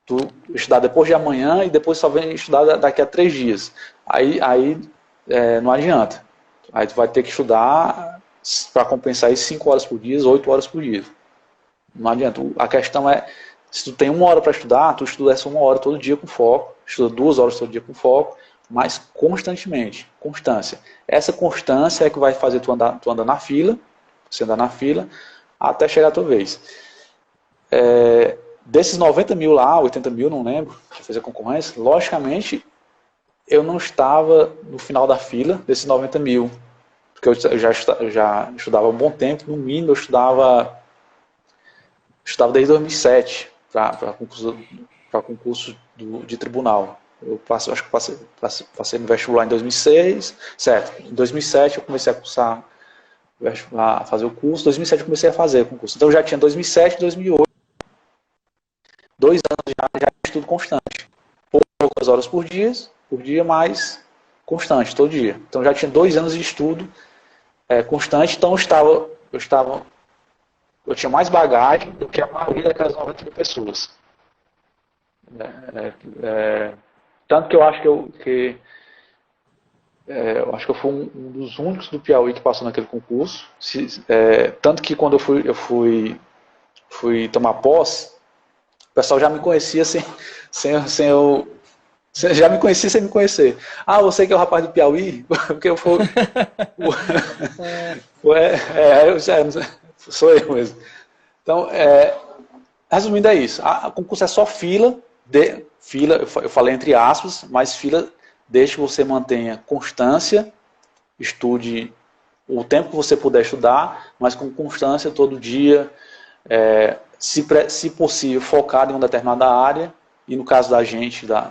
Tu estudar depois de amanhã e depois só vem estudar daqui a 3 dias. Aí não adianta. Aí tu vai ter que estudar para compensar isso 5 horas por dia, 8 horas por dia. Não adianta. A questão é, se tu tem 1 hora para estudar, tu estuda essa 1 hora todo dia com foco, estuda 2 horas todo dia com foco, mas constantemente. Constância. Essa constância é que vai fazer tu andar na fila, você andar na fila, até chegar a tua vez. Desses 90 mil lá, 80 mil, não lembro, que fez a concorrência, logicamente, eu não estava no final da fila desses 90 mil. Porque eu já estudava há um bom tempo, no mínimo eu estudava desde 2007 para concurso de tribunal. Acho que passei no vestibular em 2006, certo. Em 2007 eu comecei a fazer o curso, em 2007 eu comecei a fazer o concurso. Então eu já tinha 2007 e 2008, 2 anos já de estudo constante. Poucas horas por dia, mas constante, todo dia. Então já tinha 2 anos de estudo constante, então eu tinha mais bagagem do que a maioria daquelas 90 mil pessoas. Tanto que eu acho que eu fui um dos únicos do Piauí que passou naquele concurso. Tanto que quando eu fui tomar posse, o pessoal já me conhecia sem eu. Já me conhecia sem me conhecer. Ah, você que é o rapaz do Piauí? Porque eu fui. Sou eu mesmo. Então, resumindo, é isso. O concurso é só fila, eu falei entre aspas, mas fila desde que você mantenha constância, estude o tempo que você puder estudar, mas com constância todo dia, se possível, focado em uma determinada área, e no caso da gente, da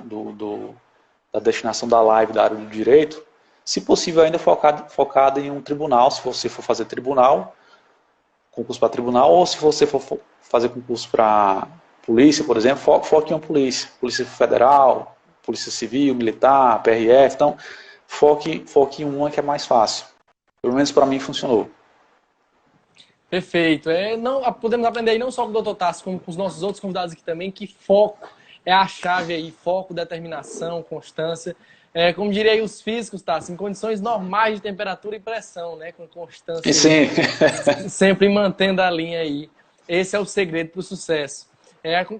destinação da live, da área do direito, se possível ainda focado em um tribunal, se você for fazer tribunal, concurso para tribunal, ou se você for fazer concurso para polícia, por exemplo, foque em uma polícia federal, polícia civil, militar, PRF, então foque em uma que é mais fácil. Pelo menos para mim funcionou. Perfeito. Podemos aprender aí não só com o Dr. Tassi, como com os nossos outros convidados aqui também, que foco é a chave aí, foco, determinação, constância. Como diria aí os físicos, Tassi, em condições normais de temperatura e pressão, né? Com constância. Sim. Sempre mantendo a linha aí. Esse é o segredo para o sucesso.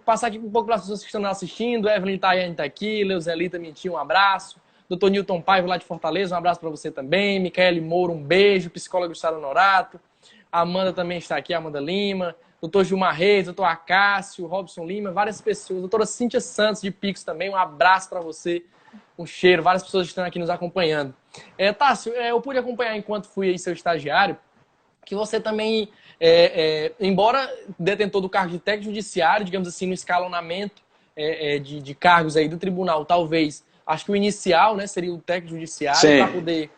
Passar aqui um pouco para as pessoas que estão assistindo. Evelyn Tayane está aqui, Leuzelita Mentinho, um abraço. Dr. Newton Paiva, lá de Fortaleza, um abraço para você também. Micaele Moura, um beijo. Psicólogo Gustavo Norato. A Amanda também está aqui, Amanda Lima. Dr. Gilmar Reis, Dr. Acácio, Robson Lima, várias pessoas. Doutora Cíntia Santos, de Pix também, um abraço para você. Um cheiro, várias pessoas estão aqui nos acompanhando. Tássio, eu pude acompanhar enquanto fui aí seu estagiário, que você também, embora detentor do cargo de técnico judiciário, digamos assim, no escalonamento de cargos aí do tribunal, talvez, acho que o inicial, né, seria o técnico judiciário para poder,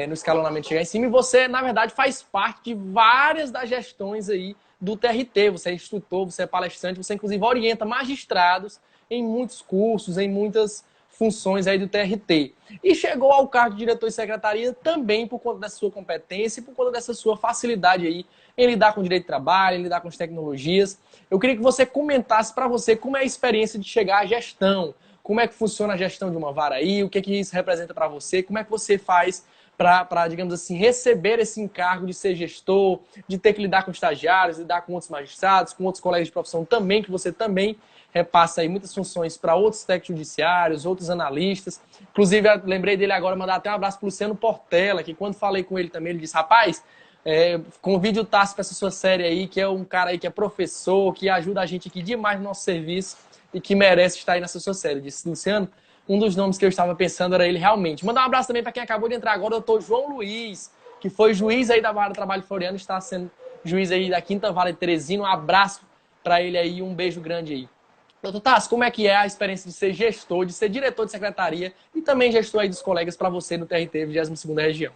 no escalonamento, chegar em cima. E você, na verdade, faz parte de várias das gestões aí do TRT. Você é instrutor, você é palestrante, você inclusive orienta magistrados em muitos cursos, em muitas funções aí do TRT. E chegou ao cargo de diretor de secretaria também por conta dessa sua competência e por conta dessa sua facilidade aí em lidar com o direito de trabalho, em lidar com as tecnologias. Eu queria que você comentasse para você como é a experiência de chegar à gestão, como é que funciona a gestão de uma vara aí, o que isso representa para você, como é que você faz para, digamos assim, receber esse encargo de ser gestor, de ter que lidar com estagiários, lidar com outros magistrados, com outros colegas de profissão também, que você também repassa aí muitas funções para outros técnicos judiciários, outros analistas. Inclusive, eu lembrei dele agora, mandar até um abraço para o Luciano Portela, que quando falei com ele também, ele disse, rapaz, convide o Tassi para essa sua série aí, que é um cara aí que é professor, que ajuda a gente aqui demais no nosso serviço e que merece estar aí nessa sua série. Eu disse, Luciano, um dos nomes que eu estava pensando era ele realmente. Mandar um abraço também para quem acabou de entrar agora, o doutor João Luiz, que foi juiz aí da Vara do Trabalho Floriano, está sendo juiz aí da Quinta Vara de Teresina. Um abraço para ele aí e um beijo grande aí. Doutor Tassi, como é que é a experiência de ser gestor, de ser diretor de secretaria e também gestor aí dos colegas para você no TRT 22ª Região?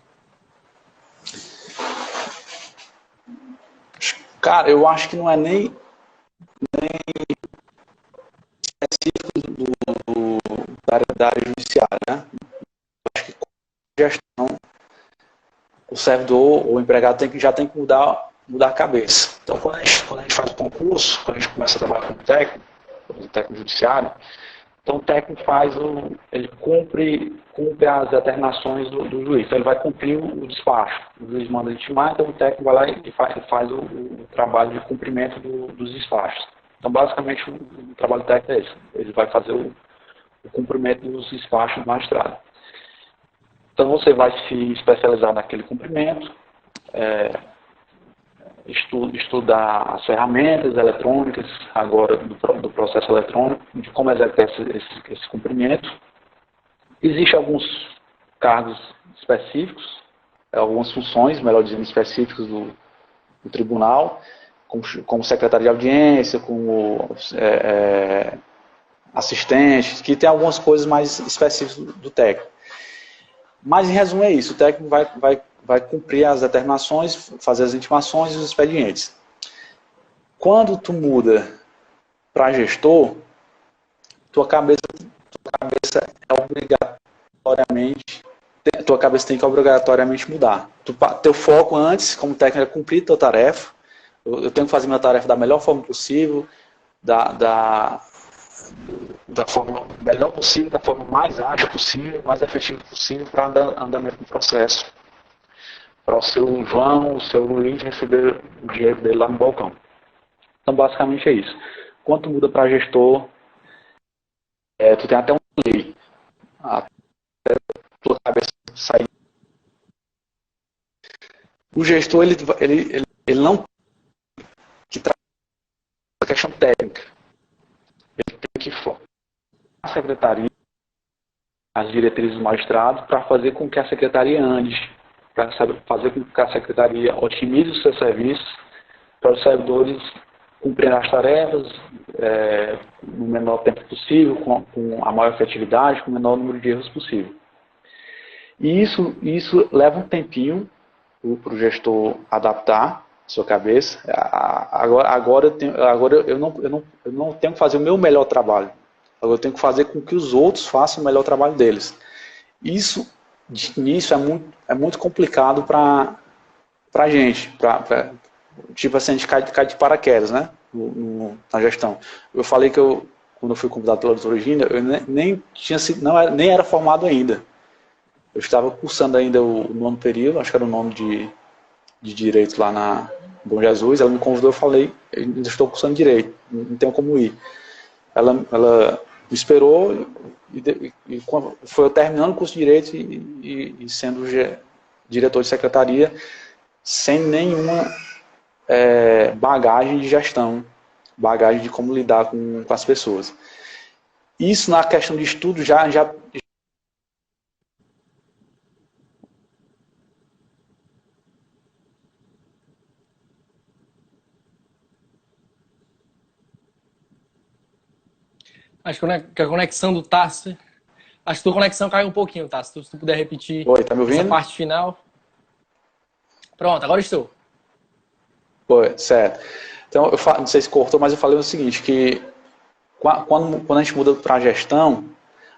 Cara, eu acho que não é nem específico da área judiciária, né? Eu acho que com a gestão, o servidor ou o empregado já tem que mudar a cabeça. Então, quando a gente faz o concurso, quando a gente começa a trabalhar com o técnico judiciário, então o técnico ele cumpre as determinações do juiz. Então, ele vai cumprir o despacho. O juiz manda intimar, então o técnico vai lá e faz o trabalho de cumprimento dos despachos. Então, basicamente, o trabalho técnico é esse. Ele vai fazer o cumprimento dos despachos do magistrado. Então, você vai se especializar naquele cumprimento, estudar as ferramentas eletrônicas, agora do processo eletrônico, de como executar esse cumprimento. Existem alguns cargos específicos, algumas funções, melhor dizendo, específicas do tribunal, como secretário de audiência, como assistente, que tem algumas coisas mais específicas do técnico. Mas, em resumo, é isso. O técnico vai cumprir as determinações, fazer as intimações e os expedientes. Quando tu muda para gestor, tua cabeça tem que obrigatoriamente mudar. Teu foco antes, como técnico, é cumprir tua tarefa. Eu tenho que fazer minha tarefa da melhor forma possível, da forma melhor possível, da forma mais ágil possível, mais efetiva possível, para andamento do processo. Para o seu João, o seu Luiz receber o dinheiro dele lá no balcão. Então, basicamente é isso. Quando tu muda para gestor, tu tem até um lei. A tua cabeça sair. O gestor, ele não que questão técnica. Ele tem que focar na secretaria, as diretrizes do magistrado, para fazer com que a secretaria ande, para fazer com que a secretaria otimize os seus serviços, para os servidores cumprirem as tarefas no menor tempo possível, com a maior efetividade, com o menor número de erros possível. E isso leva um tempinho para o gestor adaptar a sua cabeça. Agora eu não tenho que fazer o meu melhor trabalho. Agora eu tenho que fazer com que os outros façam o melhor trabalho deles. Isso, de início, é muito complicado para a gente. Tipo assim, a gente cai de paraquedas, né? Na gestão. Eu falei que quando eu fui convidado pela doutora Gina, eu nem era formado ainda. Eu estava cursando ainda o nono período, acho que era o nono de Direito lá na Bom Jesus. Ela me convidou, eu falei, eu ainda estou cursando Direito, não tenho como ir. Ela me esperou e foi eu terminando o curso de Direito e sendo diretor de secretaria sem nenhuma bagagem de gestão, bagagem de como lidar com as pessoas. Isso na questão de estudo já Acho que a conexão do Tássio... Acho que a tua conexão caiu um pouquinho, Tássio. Se tu puder repetir Oi, tá me ouvindo? essa parte final. Pronto, agora estou. Oi, certo. Então, não sei se cortou, mas eu falei o seguinte, que quando a gente muda para a gestão,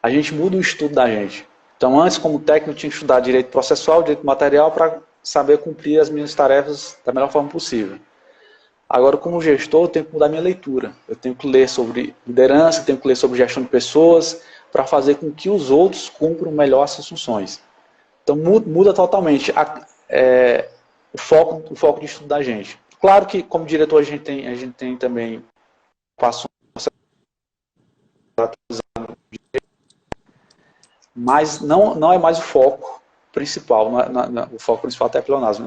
a gente muda o estudo da gente. Então, antes, como técnico, eu tinha que estudar direito processual, direito material, para saber cumprir as minhas tarefas da melhor forma possível. Agora, como gestor, eu tenho que mudar minha leitura. Eu tenho que ler sobre liderança, eu tenho que ler sobre gestão de pessoas, para fazer com que os outros cumpram melhor essas funções. Então, muda totalmente o foco de estudo da gente. Claro que, como diretor, a gente tem também passo, mas não é mais o foco principal. O foco principal é a pleonasmo.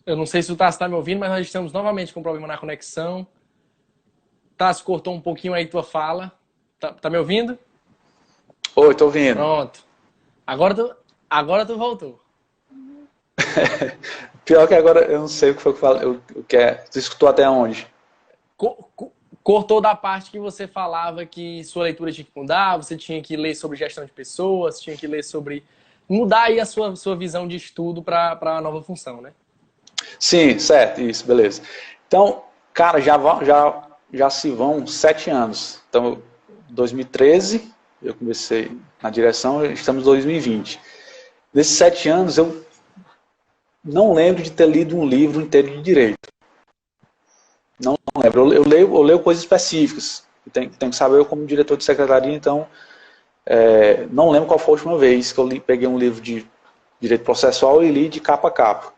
Eu não sei se o Tássio está me ouvindo, mas nós estamos novamente com um problema na conexão. Tássio, cortou um pouquinho aí tua fala. Tá me ouvindo? Oi, tô ouvindo. Pronto. Agora tu voltou. Pior que agora eu não sei o que foi que eu falei. Tu escutou até onde? Cortou da parte que você falava que sua leitura tinha que mudar, você tinha que ler sobre gestão de pessoas, tinha que ler sobre... Mudar aí a sua visão de estudo para a nova função, né? Sim, certo, isso, beleza. Então, cara, já se vão 7 anos. Então, 2013, eu comecei na direção, estamos em 2020. Nesses 7 anos, eu não lembro de ter lido um livro inteiro de direito. Não lembro. Eu leio coisas específicas. Tenho que saber, eu como diretor de secretaria, então, não lembro qual foi a última vez que eu peguei um livro de direito processual e li de capa a capa.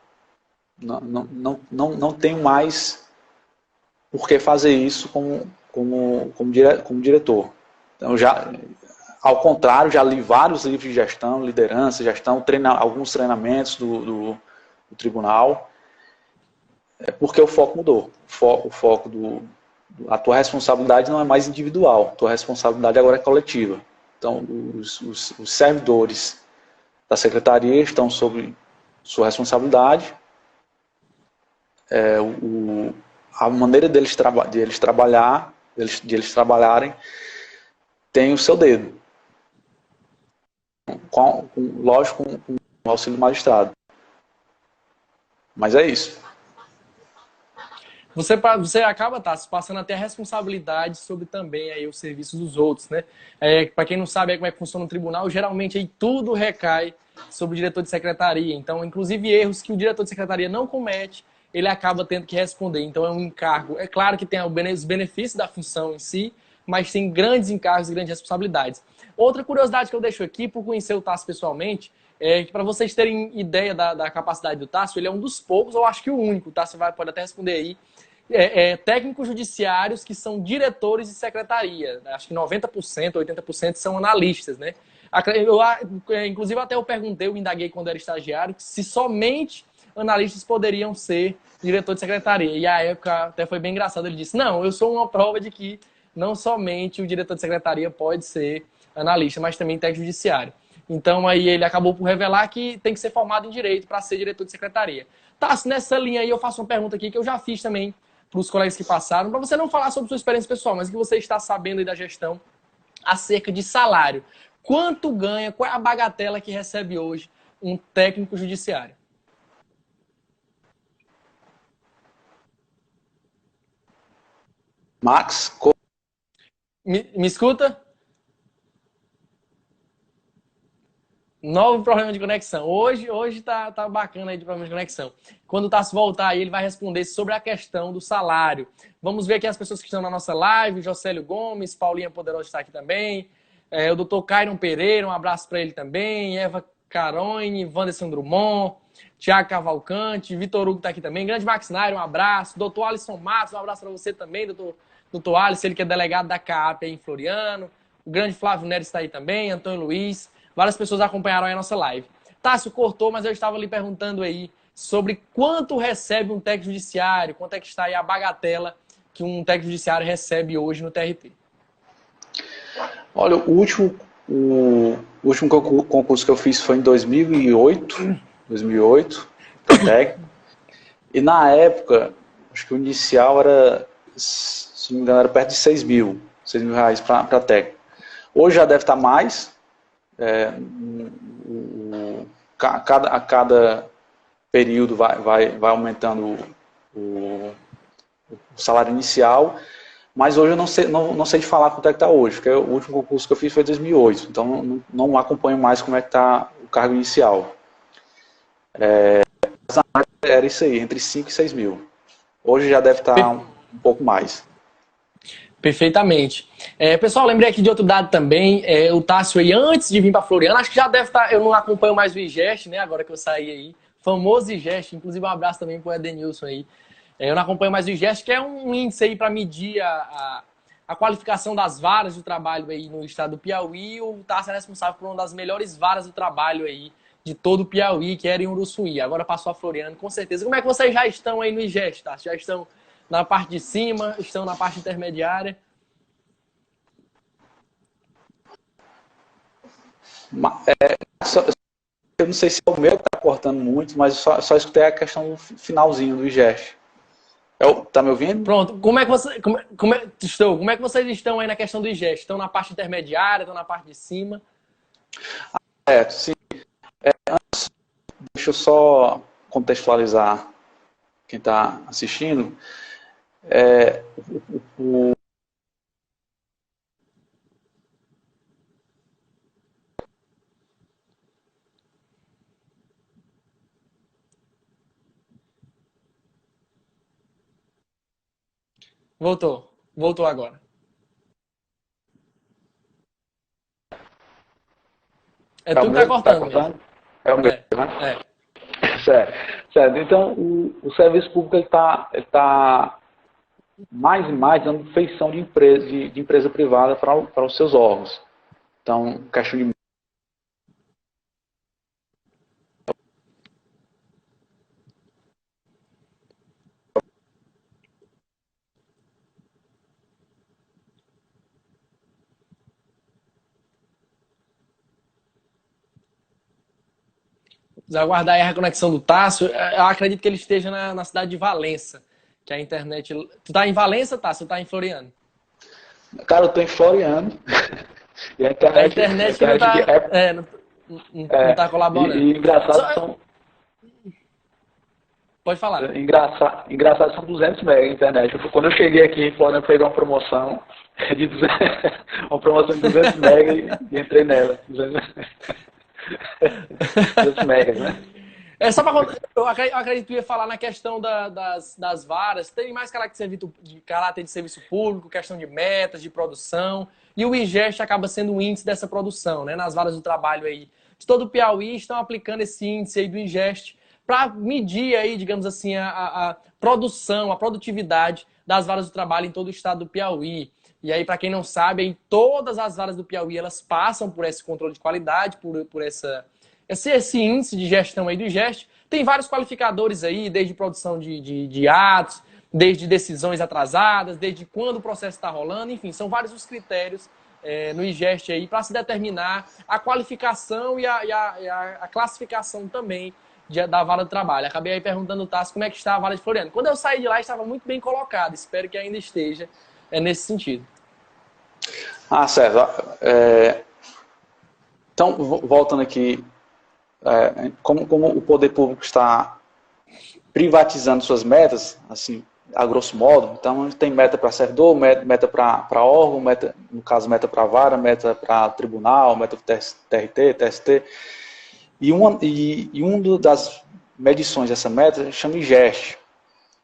Não tenho mais por que fazer isso como diretor. Então, ao contrário, já li vários livros de gestão, liderança, gestão, alguns treinamentos do tribunal, porque o foco mudou. A tua responsabilidade não é mais individual, a tua responsabilidade agora é coletiva. Então, os servidores da secretaria estão sob sua responsabilidade. A maneira deles trabalharem tem o seu dedo. Lógico, com o auxílio do magistrado. Mas é isso. Você acaba, passando até a responsabilidade sobre também aí o serviço dos outros, né? Para quem não sabe como é que funciona o tribunal, geralmente aí tudo recai sobre o diretor de secretaria. Então, inclusive erros que o diretor de secretaria não comete, ele acaba tendo que responder. Então, é um encargo. É claro que tem os benefícios da função em si, mas tem grandes encargos e grandes responsabilidades. Outra curiosidade que eu deixo aqui, por conhecer o Tássio pessoalmente, Para vocês terem ideia da capacidade do Tássio, ele é um dos poucos, eu acho que o único, o Tássio pode até responder aí, técnicos judiciários que são diretores de secretaria. Acho que 90%, 80% são analistas, né? Inclusive, até eu perguntei, eu indaguei quando era estagiário, se somente analistas poderiam ser diretor de secretaria. E à época até foi bem engraçado, ele disse, não, eu sou uma prova de que não somente o diretor de secretaria pode ser analista, mas também técnico judiciário. Então aí ele acabou por revelar que tem que ser formado em direito para ser diretor de secretaria. Tá, nessa linha aí eu faço uma pergunta aqui que eu já fiz também para os colegas que passaram, para você não falar sobre sua experiência pessoal, mas que você está sabendo aí da gestão acerca de salário. Quanto ganha, qual é a bagatela que recebe hoje um técnico judiciário? Max, Me escuta? Novo problema de conexão. Hoje tá bacana aí de problema de conexão. Quando o Tássio voltar aí, ele vai responder sobre a questão do salário. Vamos ver aqui as pessoas que estão na nossa live. Jocélio Gomes, Paulinha Poderosa está aqui também. O doutor Cairon Pereira, um abraço para ele também. Eva Carone, Wanderson Drummond, Tiago Cavalcante, Vitor Hugo está aqui também. Grande Max Nair, um abraço. Doutor Alisson Matos, um abraço para você também, doutor Alisson, ele que é delegado da CAP aí em Floriano. O grande Flávio Neres está aí também, Antônio Luiz. Várias pessoas acompanharam aí a nossa live. Tássio cortou, mas eu estava lhe perguntando aí sobre quanto recebe um técnico judiciário, quanto é que está aí a bagatela que um técnico judiciário recebe hoje no TRT. Olha, o último concurso que eu fiz foi em 2008, técnico. E na época, acho que o inicial era, se não me engano, era perto de 6 mil reais para técnico. Hoje já deve estar mais. A cada período vai aumentando o salário inicial, mas hoje eu não sei de falar quanto é que está hoje, porque o último concurso que eu fiz foi em 2008, então não acompanho mais como é que está o cargo inicial. Era isso aí, entre 5 e 6 mil. Hoje já deve estar um pouco mais. Perfeitamente. Pessoal, lembrei aqui de outro dado também. O Tássio aí, antes de vir para Floriano, acho que já deve estar. Eu não acompanho mais o IGEST, né? Agora que eu saí aí. Famoso IGEST, inclusive um abraço também para o Edenilson aí. Eu não acompanho mais o IGEST, que é um índice aí para medir a qualificação das varas do trabalho aí no estado do Piauí. O Tássio é responsável por uma das melhores varas do trabalho aí de todo o Piauí, que era em Uruçuí. Agora passou a Floriano, com certeza. Como é que vocês já estão aí no IGEST, Tássio? Já estão na parte de cima, estão na parte intermediária? Eu não sei se é o meu que está cortando muito, mas só escutei a questão do finalzinho do IGEST. Tá me ouvindo? Pronto. Como é que vocês estão aí na questão do IGEST? Estão na parte intermediária, estão na parte de cima? Sim. Antes, deixa eu só contextualizar quem está assistindo. Voltou agora. É o Tu que tá meu que está cortando mesmo. cortando? É o meu, né? Certo. Então, o serviço público ele tá mais e mais dando feição de empresa privada para os seus órgãos. Então, questão de Vamos aguardar aí a reconexão do Tássio. Eu acredito que ele esteja na cidade de Valença, que a internet... Tu tá em Valença, Tássio? Ou tá em Floriano? Cara, eu tô em Floriano. E a A internet que não tá... não tá colaborando. E engraçado Pode falar. Engraçado são 200 MB a internet. Quando eu cheguei aqui em Floriano, peguei uma promoção de 200, uma promoção de 200 MB e entrei nela. 200 megas, né? Só para eu acredito que ia falar na questão das varas. Tem mais caráter de serviço público, questão de metas, de produção. E o IGEST acaba sendo um índice dessa produção, né? Nas varas do trabalho aí de todo o Piauí estão aplicando esse índice aí do IGEST para medir aí, digamos assim, a produção, a produtividade das varas do trabalho em todo o estado do Piauí. E aí, para quem não sabe, aí, todas as varas do Piauí, elas passam por esse controle de qualidade, por esse índice de gestão aí do IGEST. Tem vários qualificadores aí, desde produção de atos, desde decisões atrasadas, desde quando o processo está rolando, enfim, são vários os critérios no IGEST aí para se determinar a qualificação e a classificação também da vara do trabalho. Acabei aí perguntando ao Tássio como é que está a vara de Floriano. Quando eu saí de lá, estava muito bem colocado, espero que ainda esteja nesse sentido. Certo. Então, voltando aqui, como o poder público está privatizando suas metas, assim, a grosso modo, então a gente tem meta para servidor, meta para órgão, no caso meta para vara, meta para tribunal, meta para TRT, TST, e uma das medições dessa meta chama IGEST,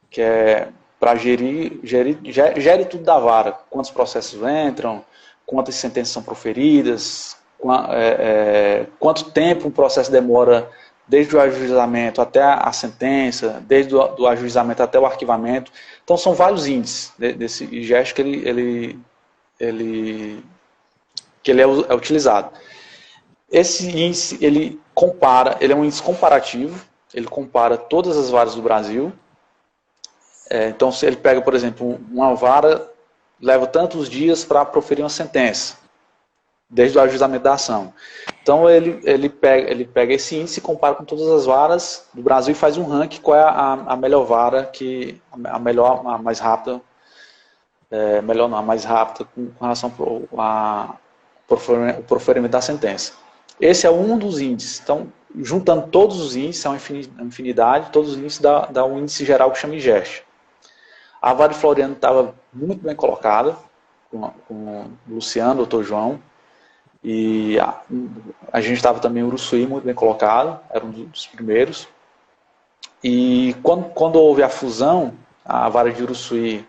que é para gere tudo da vara, quantos processos entram, quantas sentenças são proferidas, quanto tempo o processo demora desde o ajuizamento até a sentença, desde o ajuizamento até o arquivamento. Então, são vários índices desse IGEST que ele é utilizado. Esse índice, ele é um índice comparativo, ele compara todas as varas do Brasil. Então, se ele pega, por exemplo, uma vara, leva tantos dias para proferir uma sentença, desde o ajuizamento da ação. Então, ele pega esse índice e compara com todas as varas do Brasil e faz um ranking qual é a melhor vara, a mais rápida, a mais rápida com relação ao proferimento da sentença. Esse é um dos índices. Então, juntando todos os índices, é uma infinidade, todos os índices dá um índice geral que chama IGEST. A vara de Floriano estava muito bem colocada, com o Luciano, o Dr. João, e a gente estava também em Uruçuí muito bem colocado, era um dos primeiros. E quando houve a fusão, a vara de Uruçuí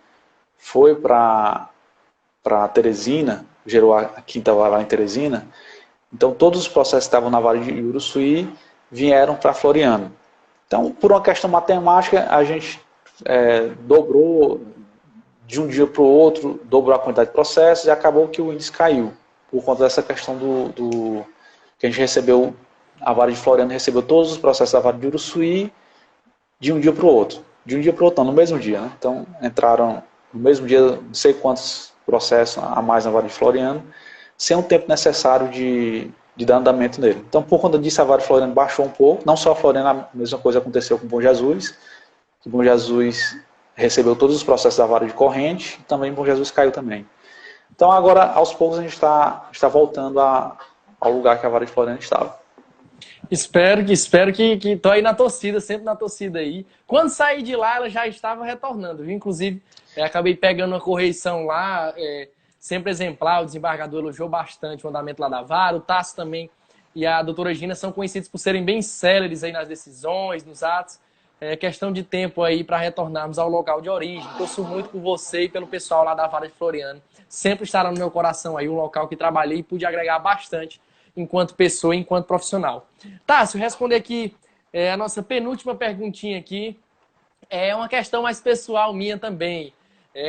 foi para Teresina, gerou a quinta vara em Teresina, então todos os processos que estavam na vara de Uruçuí vieram para Floriano. Então, por uma questão matemática, a gente dobrou de um dia para o outro, dobrou a quantidade de processos e acabou que o índice caiu, por conta dessa questão que a gente recebeu, a vara de Floriano recebeu todos os processos da vara de Uruçuí de um dia para o outro. De um dia para o outro, não, no mesmo dia, né? Então, entraram no mesmo dia, não sei quantos processos a mais na vara de Floriano, sem o tempo necessário de dar andamento nele. Então, por conta disso, a vara de Floriano baixou um pouco. Não só a Floriano, a mesma coisa aconteceu com o Bom Jesus, que Bom Jesus recebeu todos os processos da vara de corrente, e também Bom Jesus caiu também. Então, agora, aos poucos, a gente está voltando ao lugar que a vara de Floriano estava. Espero que tô aí na torcida, sempre na torcida aí. Quando saí de lá, ela já estava retornando, viu? Inclusive, acabei pegando uma correição lá, sempre exemplar, o desembargador elogiou bastante o andamento lá da vara, o Tássio também e a doutora Gina são conhecidos por serem bem céleres aí nas decisões, nos atos. É questão de tempo aí para retornarmos ao local de origem. Torço muito por você e pelo pessoal lá da vara de Floriano. Sempre estará no meu coração aí, um local que trabalhei e pude agregar bastante enquanto pessoa e enquanto profissional. Tássio, responder aqui a nossa penúltima perguntinha aqui. É uma questão mais pessoal minha também.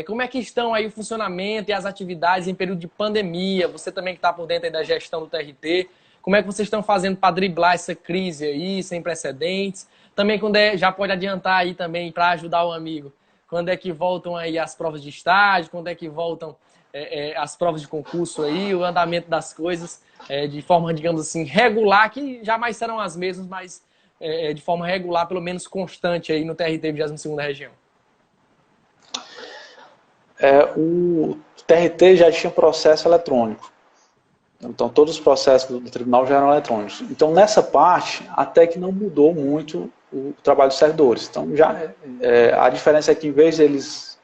Como é que estão aí o funcionamento e as atividades em período de pandemia? Você também que está por dentro aí da gestão do TRT. Como é que vocês estão fazendo para driblar essa crise aí, sem precedentes? Também quando já pode adiantar aí também para ajudar o amigo. Quando é que voltam aí as provas de estágio? Quando é que voltam as provas de concurso aí? O andamento das coisas de forma, digamos assim, regular, que jamais serão as mesmas, mas de forma regular, pelo menos constante aí no TRT 22ª Região. O TRT já tinha processo eletrônico. Então, todos os processos do tribunal já eram eletrônicos. Então, nessa parte, até que não mudou muito o trabalho dos servidores. Então, a diferença é que, em vez de eles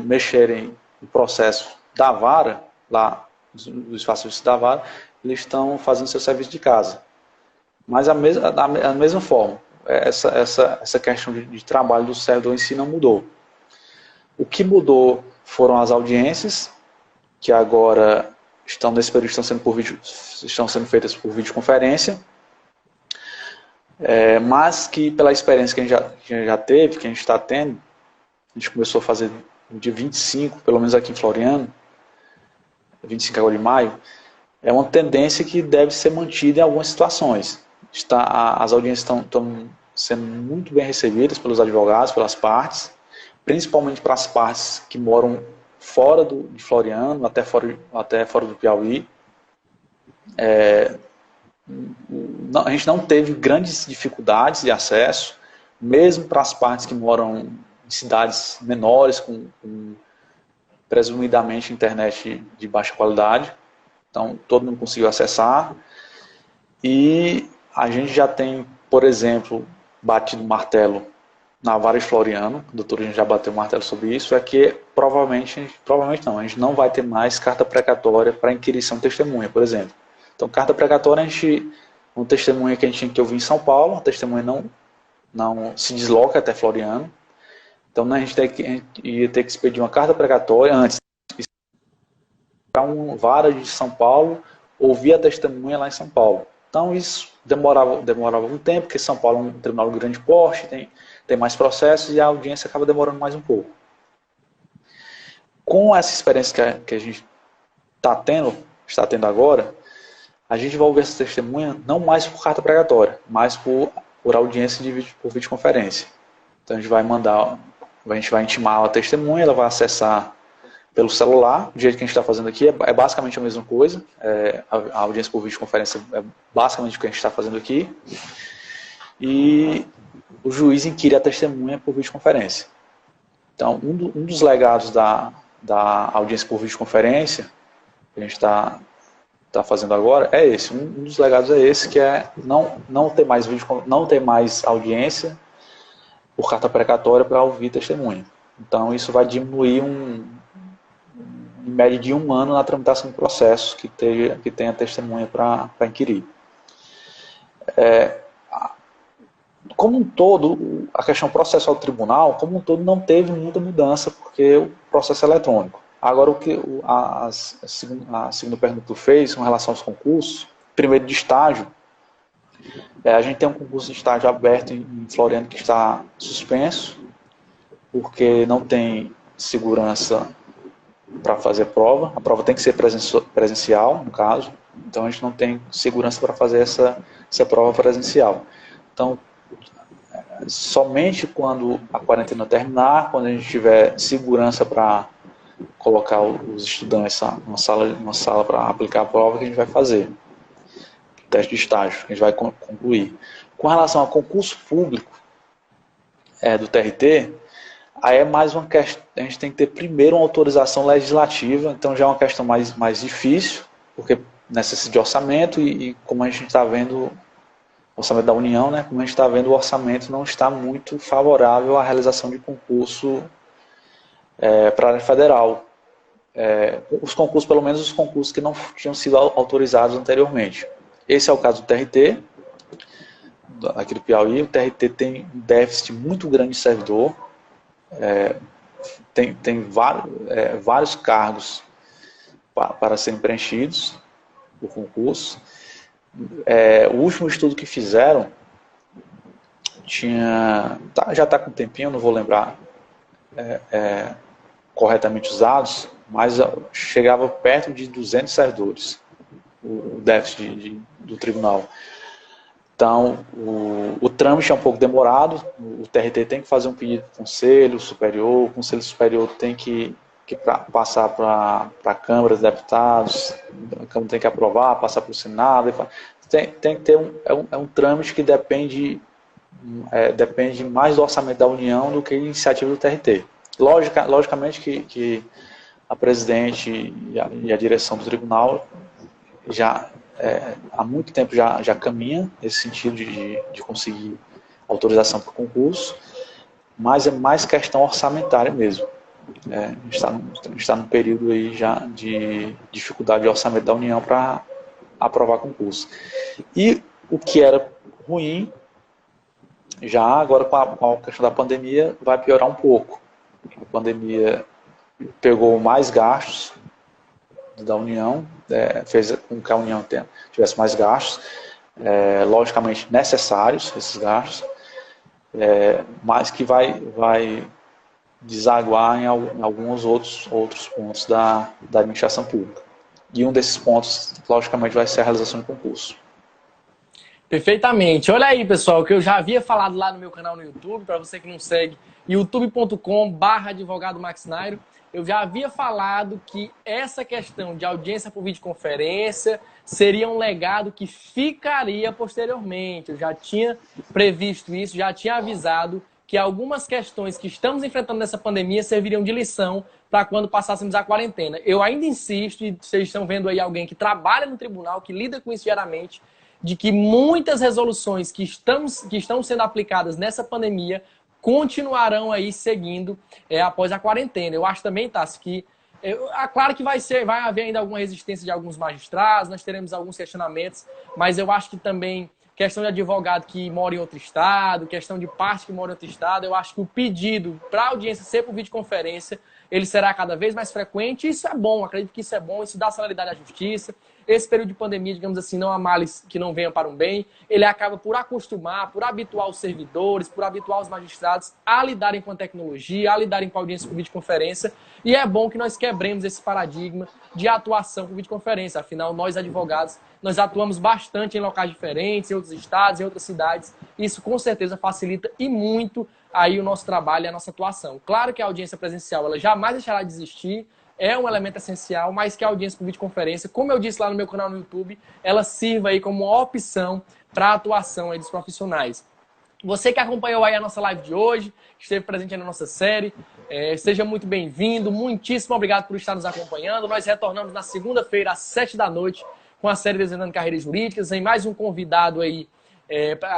mexerem no processo da vara, lá no espaço da vara, eles estão fazendo seu serviço de casa. Mas da mesma forma, essa questão de trabalho do servidor em si não mudou. O que mudou foram as audiências, que agora nesse período estão sendo feitas por videoconferência, mas que pela experiência que a gente já teve, que a gente está tendo, a gente começou a fazer no dia 25, pelo menos aqui em Floriano, 25 agora de maio, é uma tendência que deve ser mantida em algumas situações. As audiências estão sendo muito bem recebidas pelos advogados, pelas partes, principalmente para as partes que moram fora de Floriano, até fora do Piauí. A gente não teve grandes dificuldades de acesso, mesmo para as partes que moram em cidades menores, com presumidamente internet de baixa qualidade. Então, todo mundo conseguiu acessar. E a gente já tem, por exemplo, batido martelo na Vara de Floriano, o doutor já bateu o martelo sobre isso, é que provavelmente não, a gente não vai ter mais carta precatória para inquirição de testemunha, por exemplo. Então, carta precatória, uma testemunha que a gente tinha que ouvir em São Paulo, a testemunha não se desloca até Floriano, então a gente ia ter que expedir uma carta precatória antes, para uma vara de São Paulo, ouvir a testemunha lá em São Paulo. Então isso demorava um tempo, porque São Paulo é um tribunal de grande porte, tem mais processos e a audiência acaba demorando mais um pouco. Com essa experiência que a gente está tendo agora, a gente vai ouvir essa testemunha não mais por carta precatória, mas por audiência por videoconferência. Então a gente vai intimar a testemunha, ela vai acessar pelo celular, do jeito que a gente está fazendo aqui, é basicamente a mesma coisa. A audiência por videoconferência é basicamente o que a gente está fazendo aqui. E o juiz inquire a testemunha por videoconferência. Então, um dos legados da audiência por videoconferência, que a gente está fazendo agora, é esse. Um dos legados é esse, que é não ter mais audiência por carta precatória para ouvir testemunha. Então, isso vai diminuir em média de 1 ano na tramitação do processo que tenha testemunha para inquirir. Como um todo, a questão processual do tribunal, como um todo, não teve muita mudança, porque o processo é eletrônico. Agora, o que a segunda pergunta que tu fez com relação aos concursos, primeiro de estágio, a gente tem um concurso de estágio aberto em Floriano que está suspenso, porque não tem segurança para fazer a prova tem que ser presencial, no caso, então a gente não tem segurança para fazer essa prova presencial. Então, somente quando a quarentena terminar, quando a gente tiver segurança para colocar os estudantes numa sala para aplicar a prova, que a gente vai fazer o teste de estágio, que a gente vai concluir. Com relação ao concurso público do TRT, aí é mais uma questão, a gente tem que ter primeiro uma autorização legislativa, então já é uma questão mais difícil, porque necessita de orçamento e como a gente está vendo, orçamento da União, né, como a gente está vendo, o orçamento não está muito favorável à realização de concurso para a área federal. Os concursos, pelo menos os concursos que não tinham sido autorizados anteriormente. Esse é o caso do TRT, aqui do Piauí. O TRT tem um déficit muito grande de servidor, tem vários cargos para serem preenchidos por concurso. O último estudo que fizeram já está com um tempinho, não vou lembrar corretamente os dados, mas chegava perto de 200 servidores o déficit do tribunal. Então, o trâmite é um pouco demorado, o TRT tem que fazer um pedido para o Conselho Superior tem que passar para a Câmara dos Deputados, a Câmara tem que aprovar, passar para o Senado. Tem que ter um trâmite que depende mais do orçamento da União do que a iniciativa do TRT. Logicamente que a presidente e a direção do tribunal há muito tempo já caminha nesse sentido de conseguir autorização para o concurso, mas é mais questão orçamentária mesmo. A gente está num período aí já de dificuldade de orçamento da União para aprovar concurso. E o que era ruim, já agora com a questão da pandemia, vai piorar um pouco. A pandemia pegou mais gastos da União, fez com que a União tivesse mais gastos, logicamente necessários, esses gastos, mas que vai desaguar em alguns outros pontos da administração pública. E um desses pontos, logicamente, vai ser a realização de concurso. Perfeitamente. Olha aí, pessoal, que eu já havia falado lá no meu canal no YouTube, para você que não segue, youtube.com/advogado Max Nairo, eu já havia falado que essa questão de audiência por videoconferência seria um legado que ficaria posteriormente. Eu já tinha previsto isso, já tinha avisado que algumas questões que estamos enfrentando nessa pandemia serviriam de lição para quando passássemos a quarentena. Eu ainda insisto, e vocês estão vendo aí alguém que trabalha no tribunal, que lida com isso diariamente, de que muitas resoluções que estão sendo aplicadas nessa pandemia continuarão aí seguindo após a quarentena. Eu acho também, Tássio, que claro que vai haver ainda alguma resistência de alguns magistrados, nós teremos alguns questionamentos, mas eu acho que também questão de advogado que mora em outro estado, questão de parte que mora em outro estado, eu acho que o pedido para audiência ser por videoconferência, ele será cada vez mais frequente, e isso é bom, acredito que isso é bom, isso dá celeridade à justiça. Esse período de pandemia, digamos assim, não há males que não venham para um bem, ele acaba por acostumar, por habituar os servidores, por habituar os magistrados a lidarem com a tecnologia, a lidarem com a audiência por videoconferência, e é bom que nós quebremos esse paradigma de atuação por videoconferência. Afinal, nós advogados, nós atuamos bastante em locais diferentes, em outros estados, em outras cidades, e isso com certeza facilita e muito aí o nosso trabalho e a nossa atuação. Claro que a audiência presencial ela jamais deixará de existir, é um elemento essencial, mas que a audiência por videoconferência, como eu disse lá no meu canal no YouTube, ela sirva aí como uma opção para a atuação aí dos profissionais. Você que acompanhou aí a nossa live de hoje, que esteve presente aí na nossa série, seja muito bem-vindo, muitíssimo obrigado por estar nos acompanhando. Nós retornamos na segunda-feira, às 7 da noite, com a série Desvendando Carreiras Jurídicas, tem mais um convidado aí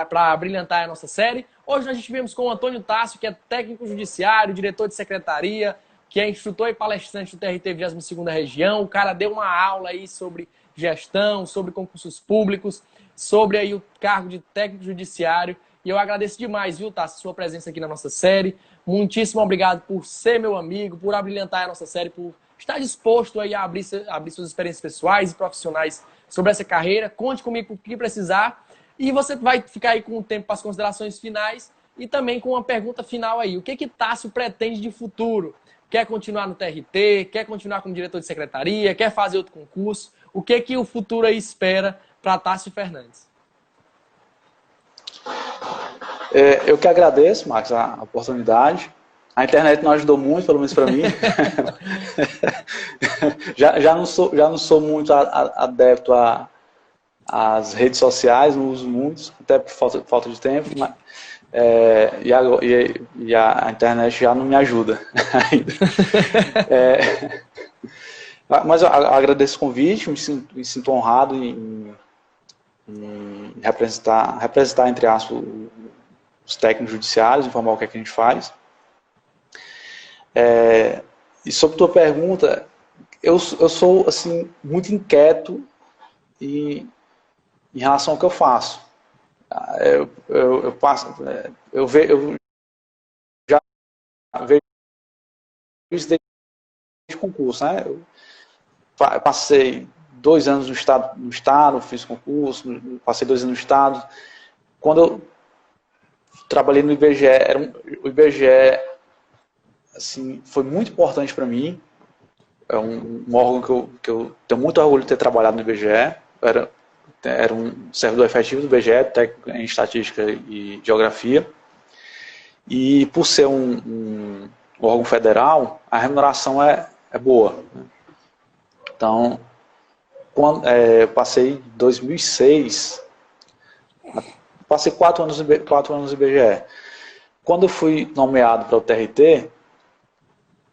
para brilhantar a nossa série. Hoje nós estivemos com o Antônio Tássio, que é técnico judiciário, diretor de secretaria, que é instrutor e palestrante do TRT 22ª Região. O cara deu uma aula aí sobre gestão, sobre concursos públicos, sobre aí o cargo de técnico judiciário. E eu agradeço demais, viu, Tássio, sua presença aqui na nossa série. Muitíssimo obrigado por ser meu amigo, por abrilhantar a nossa série, por estar disposto aí a abrir suas experiências pessoais e profissionais sobre essa carreira. Conte comigo o que precisar. E você vai ficar aí com o tempo para as considerações finais e também com uma pergunta final aí. O que Tássio pretende de futuro? Quer continuar no TRT? Quer continuar como diretor de secretaria? Quer fazer outro concurso? O que o futuro aí espera para Tássio Fernandes? Eu que agradeço, Max, a oportunidade. A internet não ajudou muito, pelo menos para mim. já não sou muito adepto às redes sociais, não uso muito, até por falta de tempo. Mas, e a internet já não me ajuda ainda. Mas eu agradeço o convite, me sinto honrado em representar, entre aspas, os técnicos judiciários, informar o que é que a gente faz. E sobre a tua pergunta, eu sou assim, muito inquieto em relação ao que eu faço. Eu já vejo isso desde concurso, né? Eu passei 2 anos no estado, fiz concurso, passei 2 anos no estado. Quando eu trabalhei no IBGE, o IBGE assim, foi muito importante para mim. É um órgão que eu tenho muito orgulho de ter trabalhado no IBGE. Era um servidor efetivo do IBGE, técnico em estatística e geografia. E por ser um órgão federal, a remuneração é boa, né? Então, eu passei em 2006, passei 4 anos no IBGE. Quando eu fui nomeado para o TRT,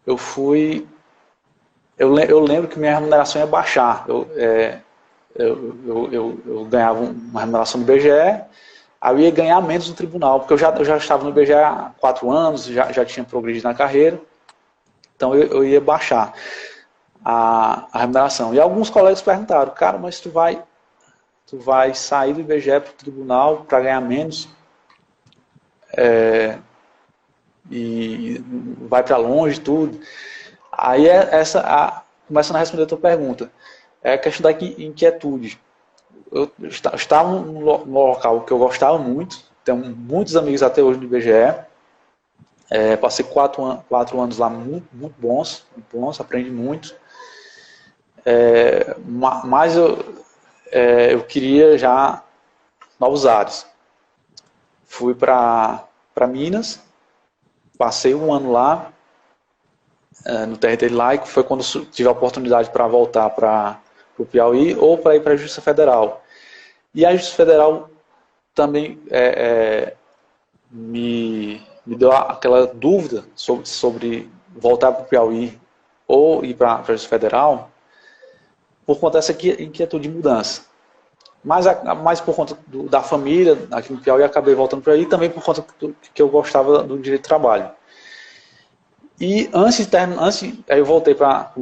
eu lembro que minha remuneração ia baixar. Eu ganhava uma remuneração do IBGE, aí eu ia ganhar menos no tribunal, porque eu já estava no IBGE há 4 anos, já tinha progredido na carreira, então eu ia baixar a remuneração. E alguns colegas perguntaram, cara, mas tu vai sair do IBGE para o tribunal para ganhar menos, e vai para longe tudo. Aí começando a responder a tua pergunta, é a questão da inquietude. Eu estava num local que eu gostava muito, tenho muitos amigos até hoje no IBGE, passei 4 anos lá muito bons, aprendi muito, mas eu queria já novos ares. Fui para Minas, passei um ano lá, no território laico, foi quando tive a oportunidade para voltar para o Piauí ou para ir para a Justiça Federal. E a Justiça Federal também me deu aquela dúvida sobre voltar para o Piauí ou ir para a Justiça Federal por conta dessa inquietude de mudança. Mas por conta da família aqui no Piauí, acabei voltando para aí, também por conta que eu gostava do direito de trabalho. E aí eu voltei para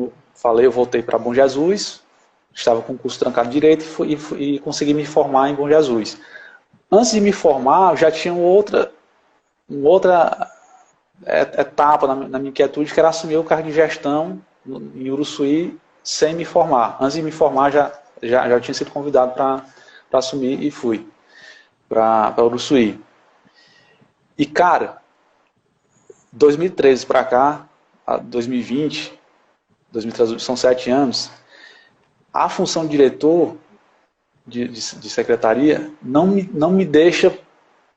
Bom Jesus, estava com o curso trancado de Direito e consegui me formar em Bom Jesus. Antes de me formar, eu já tinha uma outra etapa na minha inquietude, que era assumir o cargo de gestão em Uruçuí sem me formar. Antes de me formar, já tinha sido convidado para assumir e fui para Uruçuí. E, cara, 2013 para cá, 2020, são 7 anos, a função de diretor de secretaria não me deixa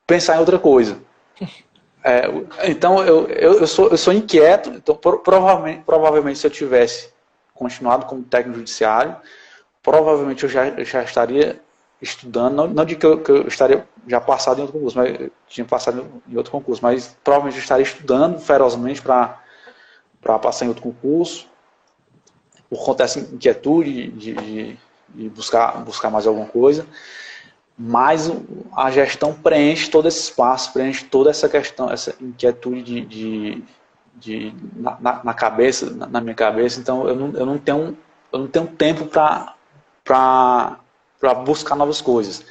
pensar em outra coisa. Então, eu sou inquieto, então, provavelmente se eu tivesse continuado como técnico judiciário, provavelmente eu já estaria estudando, não de que eu estaria já passado em outro concurso, mas eu tinha passado em outro concurso, mas provavelmente eu estaria estudando ferozmente para passar em outro concurso, por conta dessa inquietude de buscar mais alguma coisa, mas a gestão preenche todo esse espaço, preenche toda essa questão, essa inquietude na cabeça, na minha cabeça, então eu não tenho tempo para buscar novas coisas.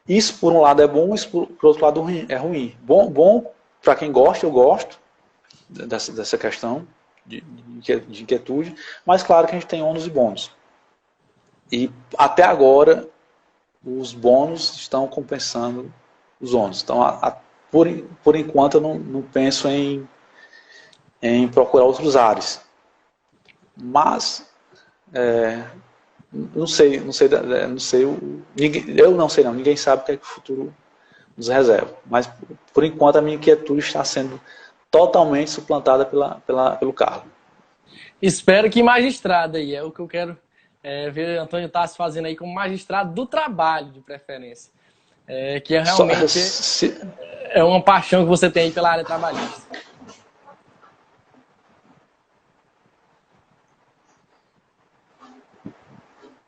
Isso, por um lado, é bom, isso, por outro lado, é ruim. Bom para quem gosta, eu gosto dessa questão de inquietude, mas claro que a gente tem ônus e bônus. E até agora, os bônus estão compensando os ônus. Então, por enquanto, eu não penso em procurar outros ares. Mas, ninguém sabe o que é que o futuro nos reserva. Mas, por enquanto, a minha inquietude está sendo totalmente suplantada pelo cargo. Espero que magistrado aí, é o que eu quero ver o Antônio Tássio fazendo aí como magistrado do trabalho, de preferência. Que é realmente é uma paixão que você tem aí pela área trabalhista.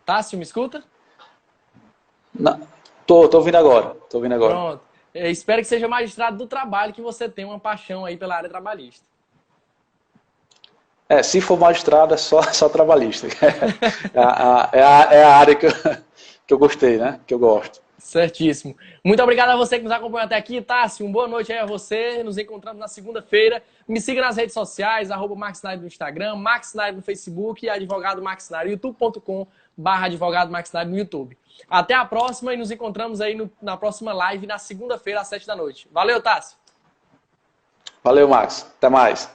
Tássio, me escuta? Não, tô ouvindo agora. Pronto. Espero que seja magistrado do trabalho, que você tem uma paixão aí pela área trabalhista. Se for magistrado, é só trabalhista. É a área que eu gostei, né? Que eu gosto. Certíssimo. Muito obrigado a você que nos acompanhou até aqui, Tássio. Uma boa noite aí a você. Nos encontramos na segunda-feira. Me siga nas redes sociais, @MarcosNair no Instagram, MarcosNair no Facebook e Advogado Marcos Nair, youtube.com/Advogado Marcos Nair no YouTube. Até a próxima e nos encontramos aí na próxima live na segunda-feira às 7 da noite. Valeu, Tássio. Valeu, Marcos. Até mais.